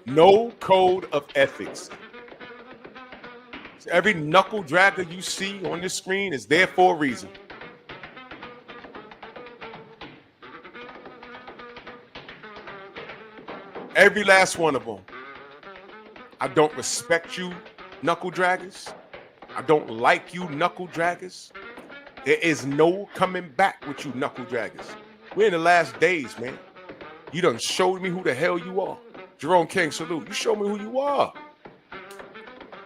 No code of ethics. So every knuckle dragger you see on this screen is there for a reason. Every last one of them. I don't respect you, knuckle draggers. I don't like you, knuckle draggers. There is no coming back with you, knuckle draggers. We're in the last days, man. You done showed me who the hell you are. Jerome King, salute. You showed me who you are.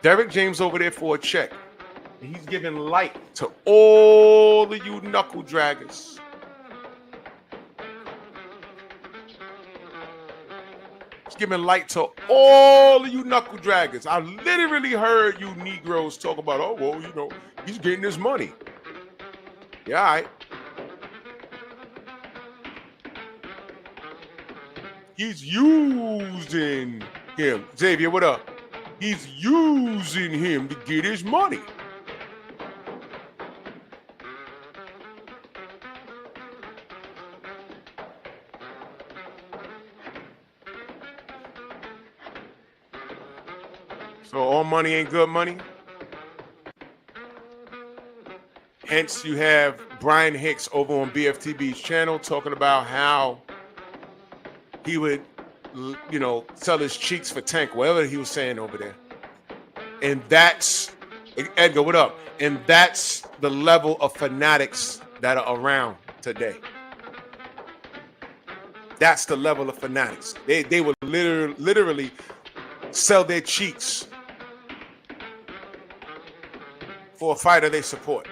Derek James over there for a check. And he's giving light to all of you knuckle draggers. He's giving light to all of you knuckle draggers. I literally heard you Negroes talk about, oh, well, you know, he's getting his money. Yeah, all right. He's using him. Xavier, what up? He's using him to get his money. So all money ain't good money? Hence, you have Brian Hicks over on BFTB's channel talking about how he would, you know, sell his cheeks for tank, whatever he was saying over there. And that's, Edgar, what up? And that's the level of fanatics that are around today. That's the level of fanatics. They will literally sell their cheeks for a fighter they support.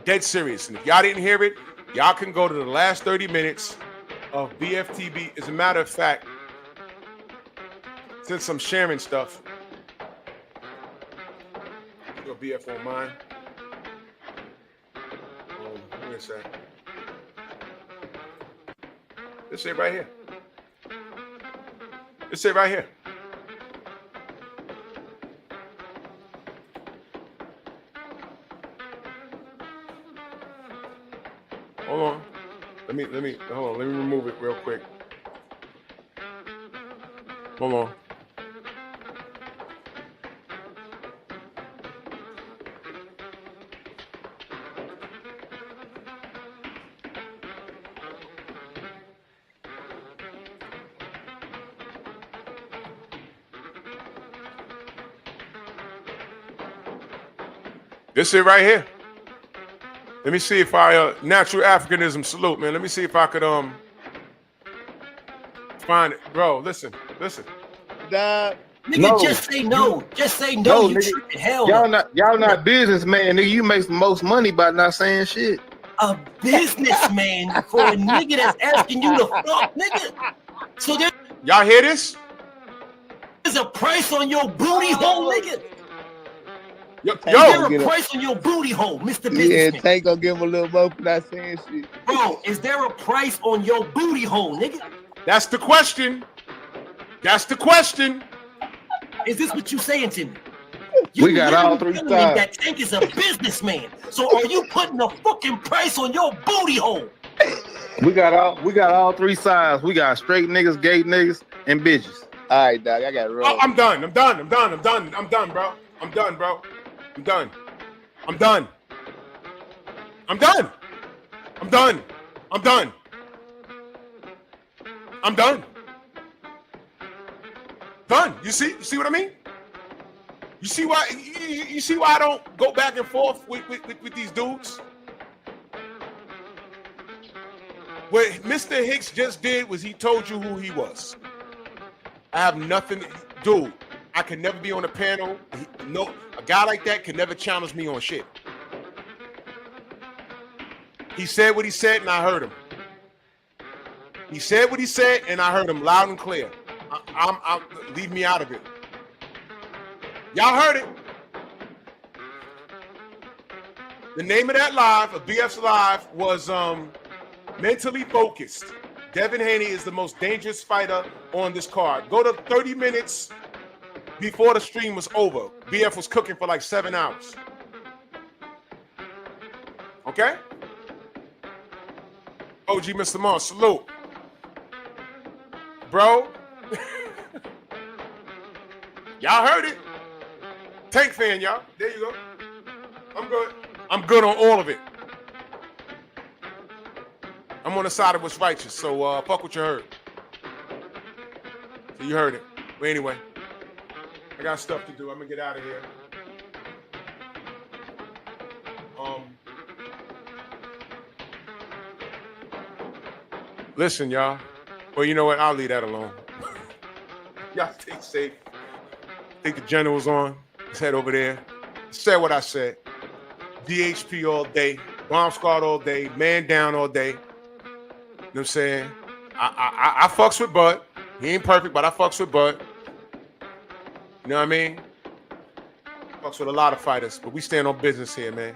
Dead serious. And if y'all didn't hear it, y'all can go to the last 30 minutes of BFTB. As a matter of fact, since I'm sharing stuff, your BF on mine. Where is that? Let's say right here. Let's say right here. Hold on. Let me hold on. Let me remove it real quick. Hold on. This it right here. Let me see if I natural Africanism salute, man. Let me see if I could find it, bro. Listen. Nigga, No. just say no. Just say no. You nigga. tripping. Hell no. Y'all not businessman, nigga. You make the most money by not saying shit. A businessman for a nigga that's asking you to fuck, nigga. So y'all hear this? There's a price on your booty hole, nigga. Yo, Is there a price on your booty hole, Mr. Yeah, Businessman? Tank gonna give him a little more for not saying shit. Bro, is there a price on your booty hole, nigga? That's the question. That's the question. Is this what you saying to me? We got all three telling me sides. that Tank is a businessman. So are you putting a fucking price on your booty hole? We got all three sides. We got straight niggas, gay niggas, and bitches. All right, dog. I got it wrong. Oh, I'm done, bro. I'm done. I'm done. I'm done. Done. You see what I mean? You see why I don't go back and forth with these dudes? What Mr. Hicks just did was he told you who he was. I have nothing, dude. I can never be on a panel. No, a guy like that can never challenge me on shit. He said what he said, and I heard him. He said what he said, and I heard him loud and clear. Leave me out of it. Y'all heard it. The name of that live, of BF's live, was Mentally Focused. Devin Haney is the most dangerous fighter on this card. Go to 30 minutes before the stream was over. BF was cooking for like 7 hours. Okay? OG Mr. Moss, salute. Bro. Y'all heard it. Tank fan, y'all. There you go. I'm good. I'm good on all of it. I'm on the side of what's righteous, so fuck what you heard. So you heard it. But anyway, I got stuff to do. I'm gonna get out of here. Listen, y'all. Well, you know what? I'll leave that alone. Y'all stay safe. Think the general's on. Let's head over there. Said what I said. DHP all day. Bomb squad all day. Man down all day. You know what I'm saying? I fucks with Bud. He ain't perfect, but I fucks with Bud. You know what I mean? Fucks with a lot of fighters, but we stand on business here, man.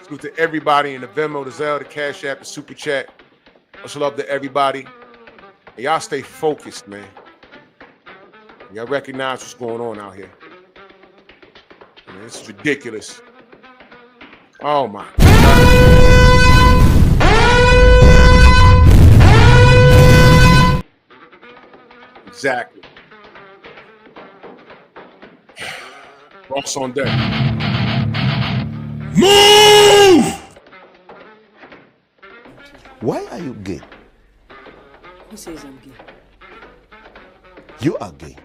Salute to everybody in the Venmo, the Zelle, the Cash App, the Super Chat. Much love to everybody. And y'all stay focused, man. Y'all recognize what's going on out here. Man, this is ridiculous. Oh my. Exactly. Boss on deck. Move! Why are you gay? Who says I'm gay? You are gay.